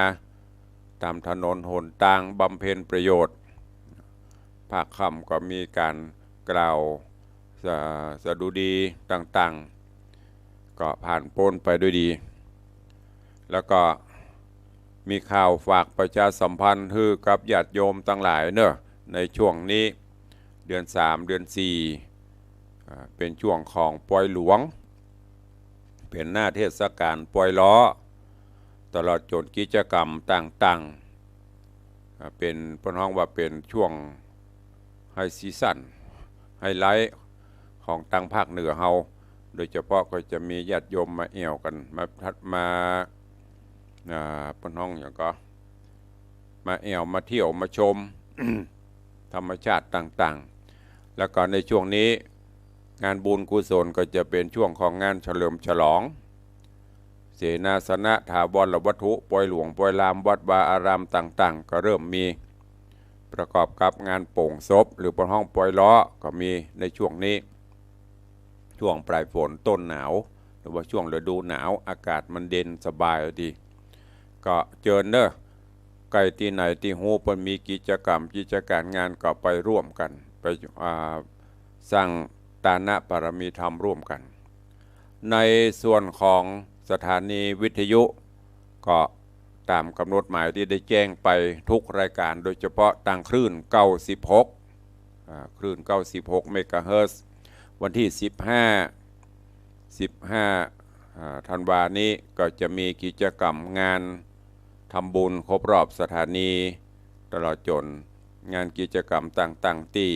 ตามถนนหนทางบำเพ็ญประโยชน์ภาคค่ำก็มีการกล่าวสดุดีต่างๆก็ผ่านพ้นไปด้วยดีแล้วก็มีข่าวฝากประชาสัมพันธ์ให้กับญาติโยมทั้งหลายเนอะในช่วงนี้เดือน3เดือน4เป็นช่วงของปล่อยหลวงเป็นหน้าเทศกาลปล่อยล้อตลอดจนกิจกรรมต่างๆเป็นพนห้องว่าเป็นช่วงไฮซีซั่นไฮไลท์ของทางภาคเหนือเฮาโดยเฉพาะก็จะมีญาติโยมมาเอี่ยวกันมาพนห้องอย่างก็มาเอี่ยวมาเที่ยวมาชม ธรรมชาติต่างๆ แล้วก็ในช่วงนี้งานบุญกุศลก็จะเป็นช่วงของงานเฉลิมฉลองเสนาสนะถาวรวัตถุปล่อยหลวงปล่อยลามวัดวาอารามต่างๆก็เริ่มมีประกอบกับงานโป่งศพหรือปนห้องปล่อยล้อก็มีในช่วงนี้ช่วงปลายฝนต้นหนาวหรือว่าช่วงฤดูหนาวอากาศมันเย็นสบายดีก็เจอเนอะไกลที่ไหนที่หูเพิ่นมีกิจกรรมกิจการงานก็ไปร่วมกันไปสร้างตานะปรมีธรรมร่วมกันในส่วนของสถานีวิทยุก็ตามกำหนดหมายที่ได้แจ้งไปทุกรายการโดยเฉพาะทางคลื่น96คลื่น96เมกะเฮิรตซ์วันที่15ธันวานี้ก็จะมีกิจกรรมงานทำบุญครบรอบสถานีตลอดจนงานกิจกรรมต่างๆที่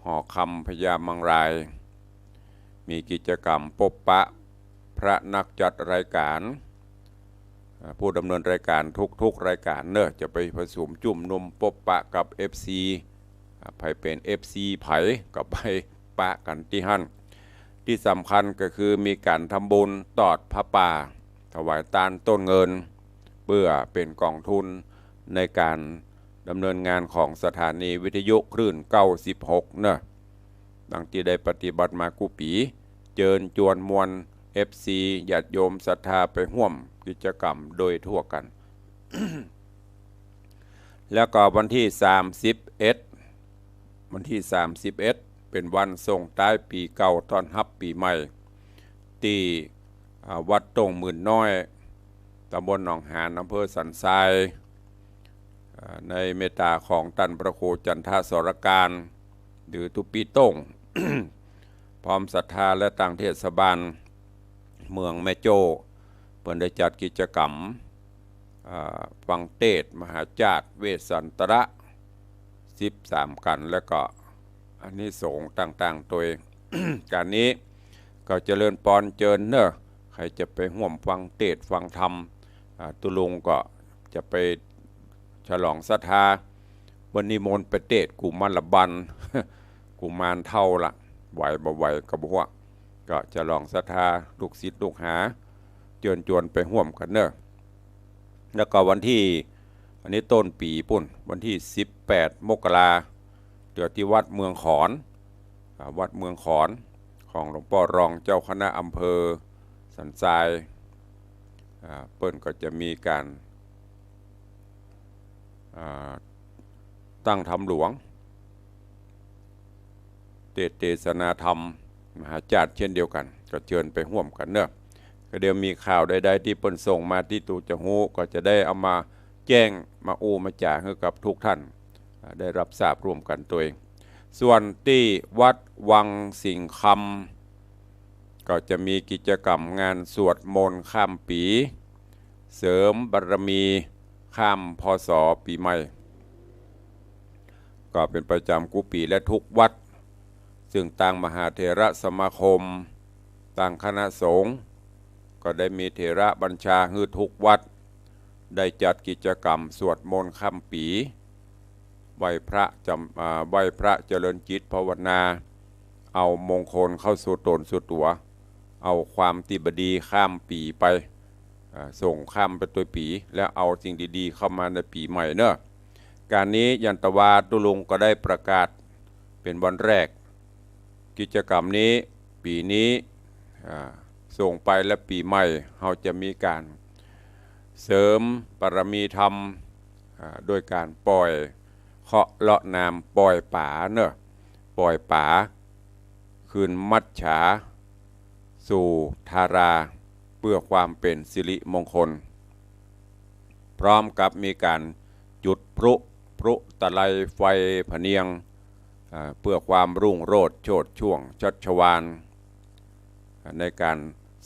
หอคำพญามังรายมีกิจกรรมพบปะพระนักจัดรายการผู้ดำเนินรายการทุกรายการเนอะจะไปผสมจุ่มนมพบปะกับ FC ไผเป็น FC ไผก็ไปปะกันที่หั่นที่สำคัญก็คือมีการทำบุญตอดพระป่าถวายทานต้นเงินเพื่อเป็นกองทุนในการดำเนินงานของสถานีวิทยุคลื่น96เนอะดังที่ได้ปฏิบัติมากุปีเจิญจวนมวล FC ญาติโยมศรัทธาไปร่วมกิจกรรมโดยทั่วกัน แล้วก็วันที่31เป็นวันส่งท้ายปีเก่าต้อนรับปีใหม่ที่วัดตงหมื่นน้อยตำบลหนองหานอำเภอสันทรายในเมตตาของท่านพระครูจันทสรการหรือตุปีโต้ง พร้อมศรัทธาและต่างเทศบาลเมืองแม่โจ้เพิ่นได้จัดกิจกรรมฟังเทศน์มหาจารย์เวสสันตระ13กันแล้วก็อานิสงส์ต่างๆตัวเอง การนี้ก็เจริญปอนเจิญเนอะใครจะไปร่วมฟังเทศน์ฟังธรรมตุลุงก็จะไปฉลองศรัทธาวันนิมนต์ไปเทศน์กุมารบัน กุมารเท่าละไหวบ่ไหวก็บ่ว่าก็จะลองศรัทธาลูกศิษย์ลูกหาเจิญจวนไปร่วมกันเนอะแล้วก็วันที่อันนี้ต้นปีปุ่นวันที่18มกราเดี๋ยวที่วัดเมืองขอนของหลวงพ่อรองเจ้าคณะอำเภอสันทรายเปิ้นก็จะมีการตั้งธรรมหลวงเทศนาธรรมมหาจารย์เช่นเดียวกันก็เชิญไปร่วมกันเนอะก็เดี๋ยวมีข่าวใดๆที่เปิ้นส่งมาที่ตูจะฮู้ก็จะได้เอามาแจ้งมามาจ่าให้กับทุกท่านได้รับทราบร่วมกันตัวเองส่วนที่วัดวังสิงห์คำก็จะมีกิจกรรมงานสวดมนต์ข้ามปีเสริมบารมีข้ามพศปีใหม่ก็เป็นประจำกุปีและทุกวัดซึ่งต่างมหาเถระสมาคมต่างคณะสงฆ์ก็ได้มีเถระบัญชาให้ทุกวัดได้จัดกิจกรรมสวดมนต์ข้ามปีไหว้พระเจริญจิตภาวนาเอามงคลเข้าสู่ตนสู่ตัวเอาความติบดีข้ามปีไปส่งข้ามไปตัวปีแล้วเอาสิ่งดีๆเข้ามาในปีใหม่เนอะการนี้ยันตวาตุลุงก็ได้ประกาศเป็นวันแรกกิจกรรมนี้ปีนี้ส่งไปและปีใหม่เราจะมีการเสริมปรมีธรรมโดยการปล่อยเคาะเลาะนามปล่อยป่าเนอะปล่อยป่าคืนมัจฉาสู่ธาราเพื่อความเป็นสิริมงคลพร้อมกับมีการจุดพลุตะไลไฟพเนียงเพื่อความรุ่งโรจน์โชติช่วงชัชวาลในการ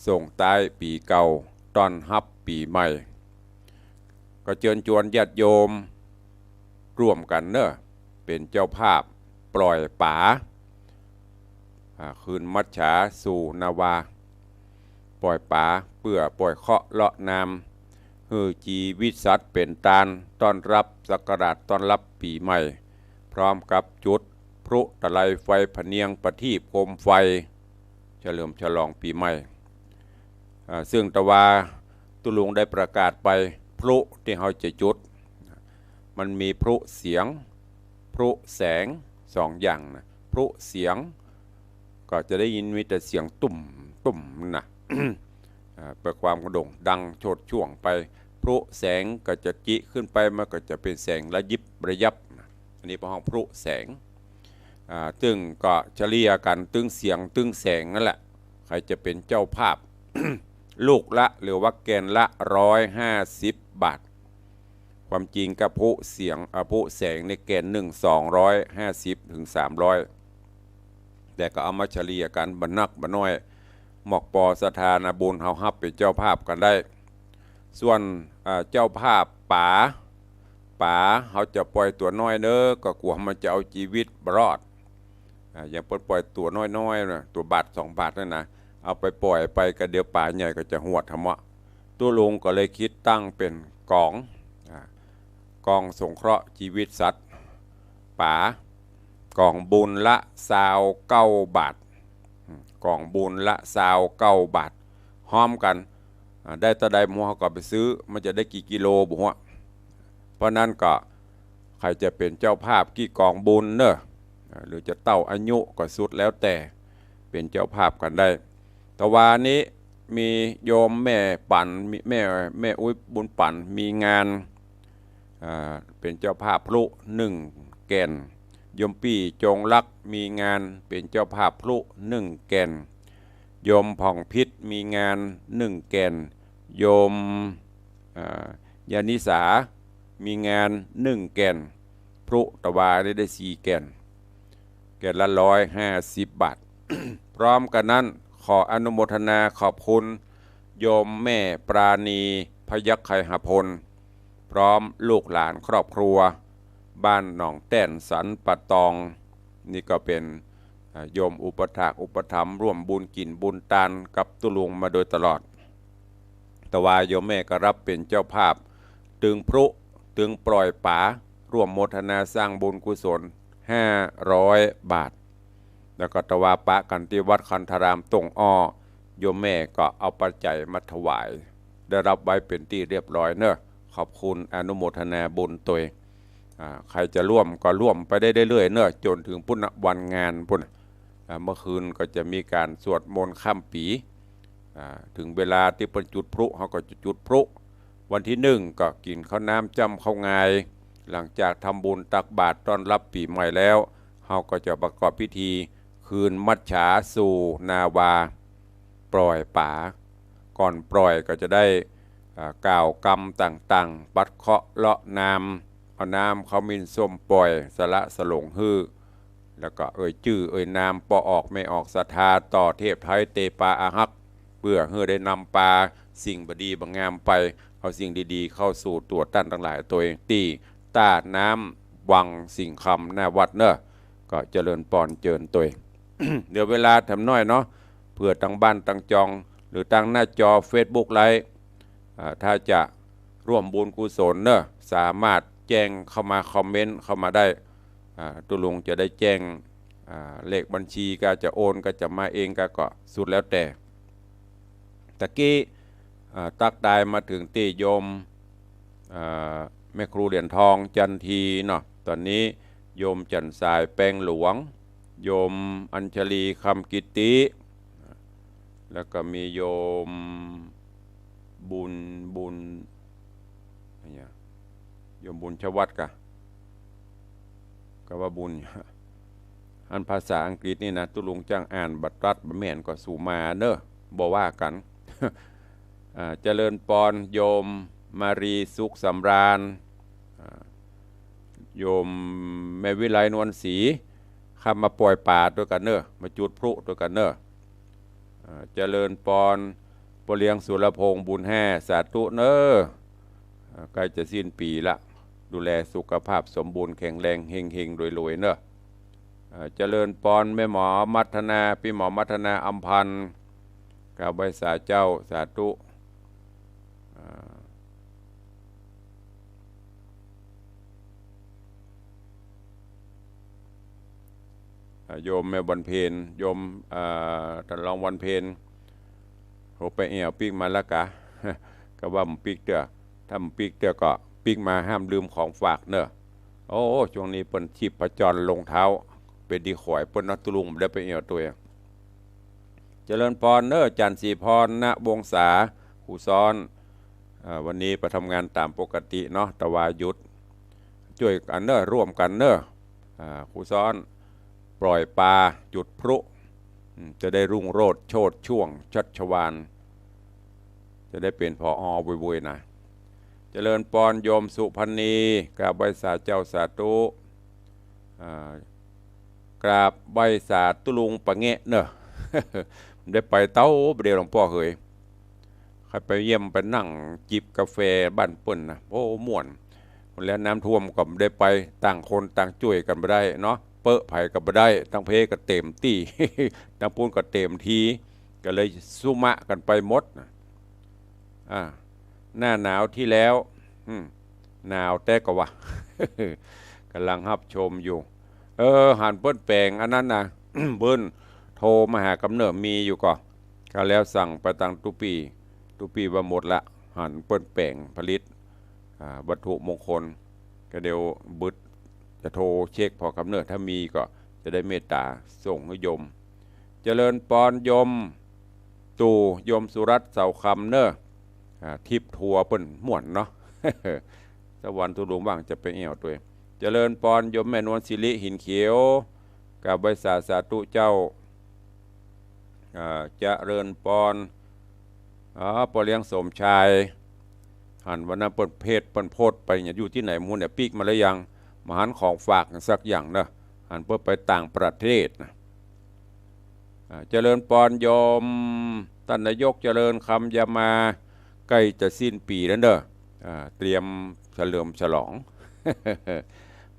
ส่งท้ายปีเก่าต้อนรับปีใหม่ก็เชิญชวนญาติโยมร่วมกันเนอะเป็นเจ้าภาพปล่อยป่าคืนมัจฉาสู่นาวาปล่อยป่าเพื่อปล่อยเคาะเลาะนามฮือจีวิสัตเป็นตานต้อนรับศักราชต้อนรับปีใหม่พร้อมกับจุดพ พลุตะไลไฟพเนียงประทีปโคมไฟเฉลิมฉลองปีใหม่ซึ่งตะวาตุลุงได้ประกาศไปพลุที่เขาจะจุดมันมีพลุเสียงพลุแสงสองอย่างนะพลุเสียงก็จะได้ยินมีแต่เสียงตุ่มตุ่มนะ เปิดความกระโด่งดังโชดช่วงไปพลุแสงก็จะจิขึ้นไปมันก็จะเป็นแสงระยิบระยับอันนี้เป็นห้องพลุแสงตึงก็เฉลี่ยกันตึงเสียงตึงแสงนั่นแหละใครจะเป็นเจ้าภาพ ลูกละหรือว่าแกนละ150 บาทความจริงกับผู้เสียงผู้แสงในแกน250 ถึง 300แต่ก็เอามาเฉลี่ยกันบันนักบันน้อยหมอกปอสถานบุญเฮาฮับเป็นเจ้าภาพกันได้ส่วนเจ้าภาพป๋าเขาจะปล่อยตัวน้อยเด้อก็กลัวมันจะเอาชีวิตรอดอย่างปล่อยตัวน้อยๆนะตัวบาท2 บาทนั่นนะเอาไปปล่อยไปก็เดี๋ยวป่าใหญ่ก็จะหวดทำวะตัวลุงก็เลยคิดตั้งเป็นกองสงเคราะห์ชีวิตสัตว์ป๋ากองบุญละ29 บาทกองบุญละ29 บาทห้อมกันได้ตะไดมัวเขาก็ไปซื้อมันจะได้กี่กิโลบุหัวเพราะนั้นก็ใครจะเป็นเจ้าภาพกี่กองบุญเนอะหรือจะเต้าอายุก็สุดแล้วแต่เป็นเจ้าภาพกันได้แต่วันนี้มีโยมแม่ปั่นแม่อุ้ยบุญปั่นมีงานเป็นเจ้าภาพพลุ1 แก่นโยมปี่จงรักมีงานเป็นเจ้าภาพพลุ1 แก่นโยมผ่องพิษมีงาน1 แก่นโยมยานิสามีงาน1 แก่นพลุตะวาได้4 แก่นละ150 บาท พร้อมกันนั้นขออนุโมทนาขอบคุณโยมแม่ปราณีพยัคฆ์ไคหพลพร้อมลูกหลานครอบครัวบ้านหนองแต้นสันปะตองนี่ก็เป็นโยมอุปถากอุปถัมภ์ร่วมบุญกินบุญตานกับตุลุงมาโดยตลอดแต่ว่าโยมแม่ก็รับเป็นเจ้าภาพตึงพลุตึงปล่อยป๋าร่วมโมทนาสร้างบุญกุศล500 บาทแล้วก็ตะวาปะกันที่วัดคันธารามตงอ้อโยมแม่ก็เอาปัจจัยมาถวายได้รับไว้เป็นที่เรียบร้อยเนอะขอบคุณอนุโมทนาบุญตัวเองใครจะร่วมก็ร่วมไปได้เรื่อยๆเนอะจนถึงพุทธวันงานพุ่นเมื่อคืนก็จะมีการสวดมนต์ข้ามปีถึงเวลาที่เป็นจุดพลุเขาก็จะจุดพลุวันที่1ก็กินข้าวน้ำจำข้าวงายหลังจากทำบุญตักบาตรต้อนรับปีใหม่แล้วเขาก็จะประกอบพิธีคืนมัจฉาสู่นาวาปล่อยป๋าก่อนปล่อยก็จะได้กล่าวกรรมต่างๆปัดเคาะเลาะน้ำเอาน้ำเขามินส้มปล่อยสละสลงฮือแล้วก็ชื่อน้ำปออกไม่ออกศรัทธาต่อเทพไทยเตปาอาหักเพื่อเฮือได้นำปลาสิ่งบดีบางงามไปเอาสิ่งดีๆเข้าสู่ตัวตั้นทั้งหลายตัวเองตีต้าน้ำวังสิ่งคำหน้าวัดเนอะก็เจริญปอนเจิญตัว เดี๋ยวเวลาทำน้อยเนาะเพื่อตั้งบ้านตั้งจองหรือตั้งหน้าจอ Facebook ไลฟ์ถ้าจะร่วมบุญกุศลเนอะสามารถแจ้งเข้ามาคอมเมนต์เข้ามาได้ตุลุงจะได้แจ้งเลขบัญชีก็จะโอนก็จะมาเองก็สุดแล้วแต่ตะกี้ตักได้มาถึงตีโยมแม่ครูเหรียญทองจันทีเนาะตอนนี้โยมจันทรายแปลงหลวงโยมอัญชลีคำกิติแล้วก็มีโยมบุญอะไรโยมบุญชวัตก็ว่าบุญอันภาษาอังกฤษนี่นะตุลุงจ้างอ่านบัตรรัฐบแม่นก็สู่มาเนอะบอกว่ากัน เจริญปอนโยมมารีสุขสำราญโยมแม่วิไลนวลศรีข้ามาปล่อยป่าด้วยกันเนอะมาจุดพลุด้วยกันเนอะเจริญปอนปเลียงสุรพงษ์บุญแห่สาธุเนอะใกล้จะสิ้นปีละดูแลสุขภาพสมบูรณ์แข็งแรงเฮงๆรวยๆเนอะเจริญปอนแม่หมอมัทนาพี่หมอมัทนาอัมพันธ์กราบไหว้สาเจ้าสาธุ โยมแม่วันเพ็ญโยมท่านรองวันเพ็ญโหไปเอี่ยวปีกมาแล้วกะ ก็ว่ามันปีกเตือถ้ามันปีกเตือก็ปีกมาห้ามลืมของฝากเนอะโอ้ช่วงนี้เปิ้นชีพประจรลงเท้าเป็นดีข่อยเปิ้นนัตุลุงได้ไปเอี่ยวตัวเจริญพรเนอะจันทร์ศรีพรณวงศาหูซ้อนวันนี้ไปทำงานตามปกติเนาะตะวายุดช่วยกันเนอะร่วมกันเนอะหูซ้อนปล่อยปลาจุดพลุจะได้รุ่งโรจน์โชติช่วงชัชวาลจะได้เป็นพอบุยๆนะเจริญปรโยมสุพรรณีกราบใบสาเจ้าสาธุกราบใบสาตุลุงปะเงะเนอะ ได้ไปเต้าเดียวหลวงพ่อเคยใครไปเยี่ยมไปนั่งจิบกาแฟบ้านเปิ้นนะโอ้ม่วนแล้วน้ำท่วมก็ได้ไปต่างคนต่างช่วยกันไปได้เนาะเปอะไผ่ก็ไปได้ตั้งเพก็เต็มตี้ ตั้งปูนก็เต็มทีก็เลยสุมะกันไปหมดหน้าหนาวที่แล้วหนาวแต่ก็ว่า กำลังรับชมอยู่หันเปิ้นแปลงอันนั้นนะ เบิ้นโทรมาหากำเนิดมีอยู่ก็แล้วสั่งไปตังตุปีว่าหมดละหันเปิ้นแปลงผลิตวัตถุมงคลก็เดี๋ยวบึดจะโทรเช็คพอกำเนิดถ้ามีก็จะได้เมตตาส่งให้โยมเจริญปรโยมตู่โยมสุรัตน์เสาคำเนอะทิพทัวเปิ้นม่วนเนาะ สวรรค์ทุลุงว่างจะไปเอี่ยวตัวเจริญปรโยมแม่นวลศิริหินเขียวกับใบสาธุเจ้าเจริญปรปอเลี้ยงสมชายหันวันนั้นเปิดเพศเปิดโพดไปอยู่ที่ไหนมูเนี่ยปีกมาแล้วยังมาหันของฝากสักอย่างนะหันเปิดไปต่างประเทศนะเจริญปรโยมท่านนายกเจริญคำยามาใกล้จะสิ้นปีแล้วเด้อเตรียมเฉลิมฉลอง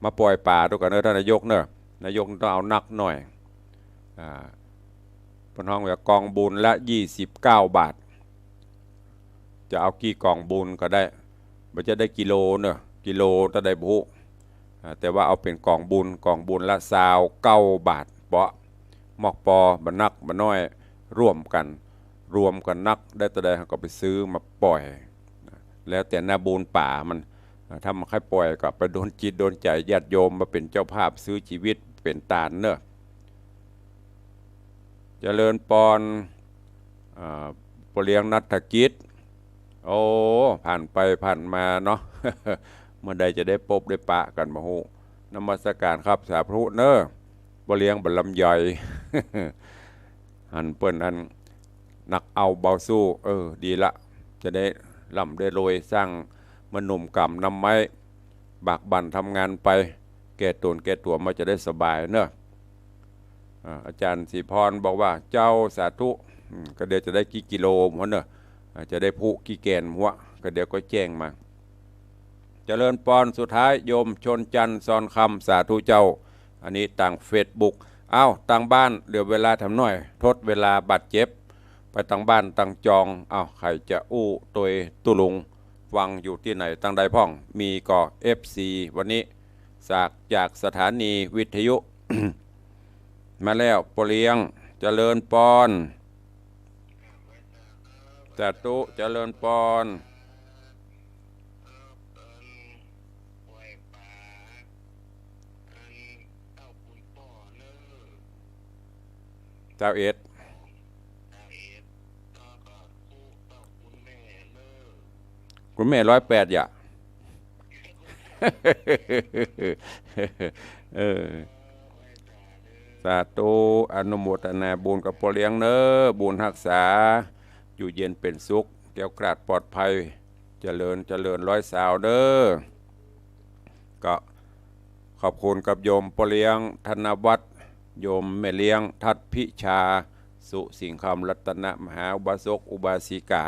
มาปล่อยป่าด้วยกันเนอะท่านนายกเนอะนายกต้องเอานักหน่อยพนห้องแบบกองบุญละ29 บาทจะเอากี่กองบุญก็ได้มันจะได้กิโลเนอะกิโลถ้าได้บุแต่ว่าเอาเป็นกองบุญละ29 บาทเปาะมอกปอบันนักบันน้อยร่วมกันนักได้แต่ใดก็ไปซื้อมาปล่อยแล้วแต่หน้าบุญป่ามันถ้ามันใครปล่อยก็ไปโดนจิตโดนใจญาติโยมมาเป็นเจ้าภาพซื้อชีวิตเป็นตาลเนอะเจริญปรปเลี้ยงนัฐกิจโอ้ผ่านไปผ่านมาเนาะ เมื่อใดจะได้พบได้ปะกันมาหูนมัสการครับสาธุเนอะปเลี้ยงบรรลำย่อย หันเปิ้นอันนักเอาเบาสู้ดีละจะได้ล่ำได้รวยสร้างมนุมกรรมนำไม้บากบั่นทำงานไปแก่ตนแก่ตัวมาจะได้สบายเนอะอาจารย์ศรีพรบอกว่าเจ้าสาธุก็เดี๋ยวจะได้กี่กิโลหัวเนอะจะได้ผู้กี่แกนหัวก็เดี๋ยวก็แจ้งมาเจริญปรสุดท้ายโยมชนจันทร์ซอนคำสาธุเจ้าอันนี้ต่างเฟซบุ๊กต่างบ้านเหลือเวลาทำหน่อยทดเวลาบาดเจ็บไปต่างบ้านต่างจองใครจะตัวตุลุงฟังอยู่ที่ไหนต่างใดพ่องมีก็ FC วันนี้จากสถานีวิทยุ มาแล้วปเลี้ยงเจริญปรสาธุเจริญปรเจ้าเอ็ดคุณแม่108อย่า สาธุอนุโมทนาบุญกับปเลี้ยงเนอบุญรักษาอยู่เย็นเป็นสุขแก้วกราดปลอดภัยเจริญร้อยสาวเด้อก็ขอบคุณกับโยมปเลี้ยงธนวัฒน์โยมแม่เลี้ยงทัดพิชาสุสิงคำรัตนมหาอุบาสกอุบาสิกา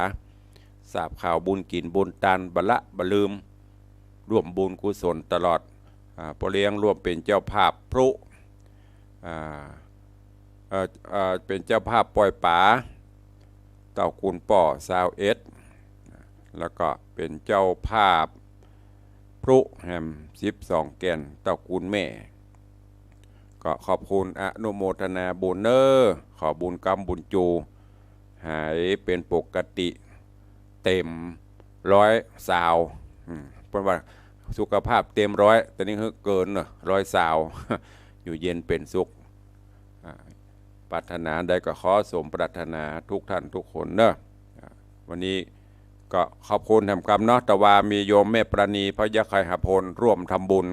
ทราบข่าวบุญกินบุญตานบละบลืมร่วมบุญกุศลตลอดปเลี้ยงร่วมเป็นเจ้าภาพพรุเป็นเจ้าภาพปล่อยป่าเต่ากุนป่อ21แล้วก็เป็นเจ้าภาพพรุแฮม12 แก่นเต่ากุนแม่ ก็ขอบคุณอนุโมทนาบุญเนอขอบุญกรรมบุญจูหายเป็นปกติเต็ม100 สาวเพราะว่าสุขภาพเต็ม100แต่นี้เกิน100 สาว อยู่เย็นเป็นสุขปรารถนาใดก็ขอสมปรารถนาทุกท่านทุกคนเนอะวันนี้ก็ขอบคุณทำกรรมเนาะแต่ว่ามีโยมแม่ประณีพระยะไคหพลร่วมทำบุญ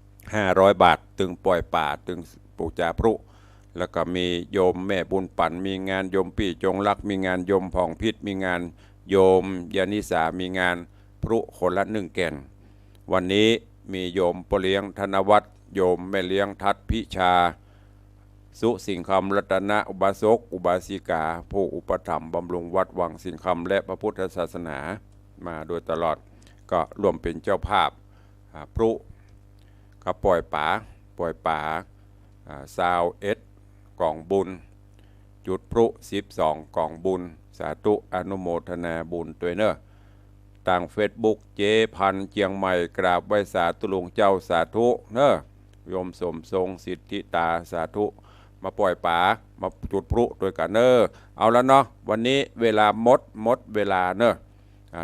500 บาทตึงปล่อยป่าตึงปูจาพรุแล้วก็มีโยมแม่บุญปั่นมีงานโยมปี่จงรักมีงานโยมผ่องพิษมีงานโยมยานิสามีงานพรุคนละ1 แก่นวันนี้มีโยมปเลี้ยงธนวัฒน์โยมแม่เลี้ยงทัดพิชาสุสิงคำรัตนะอุบาสกอุบาสิกาผู้อุปถัมภ์บำรุงวัดวังสิงคำและพระพุทธศาสนามาโดยตลอดก็ร่วมเป็นเจ้าภาพพรุก็ปล่อยป่า21 กล่องบุญจุดพรุ12 กล่องบุญสาธุอนุโมทนาบุญตัวเนอะต่างเฟซบุ๊กเจพันเจียงใหม่กราบไหว้สาธุหลวงเจ้าสาธุเนอะโยมสมทรงสิทธิตาสาธุมาปล่อยป่ามาจุดพลุด้วยกันเนอะเอาแล้วเนาะวันนี้เวลาหมดเวลาเนอะ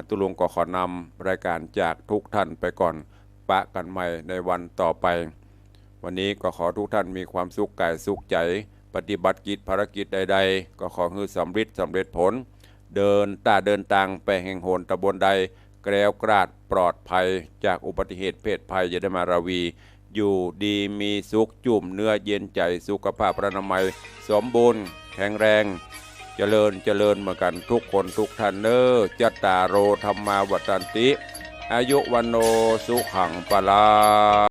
ตุลุงก็ขอนำรายการจากทุกท่านไปก่อนปะกันใหม่ในวันต่อไปวันนี้ก็ขอทุกท่านมีความสุขกายสุขใจปฏิบัติกิจภารกิจใดๆก็ขอให้สำเร็จผลเดินทางไปแห่งโหนตำบลใดแกล้วกราดปลอดภัยจากอุบัติเหตุเพศภัยอย่าได้มาราวีอยู่ดีมีสุขจุ่มเนื้อเย็นใจสุขภาพอนามัยสมบูรณ์แข็งแรงเจริญเหมือนกันทุกคนทุกท่านเนอจัตตาโรธรรมาวัฏันติอายุวันโนสุขังปลา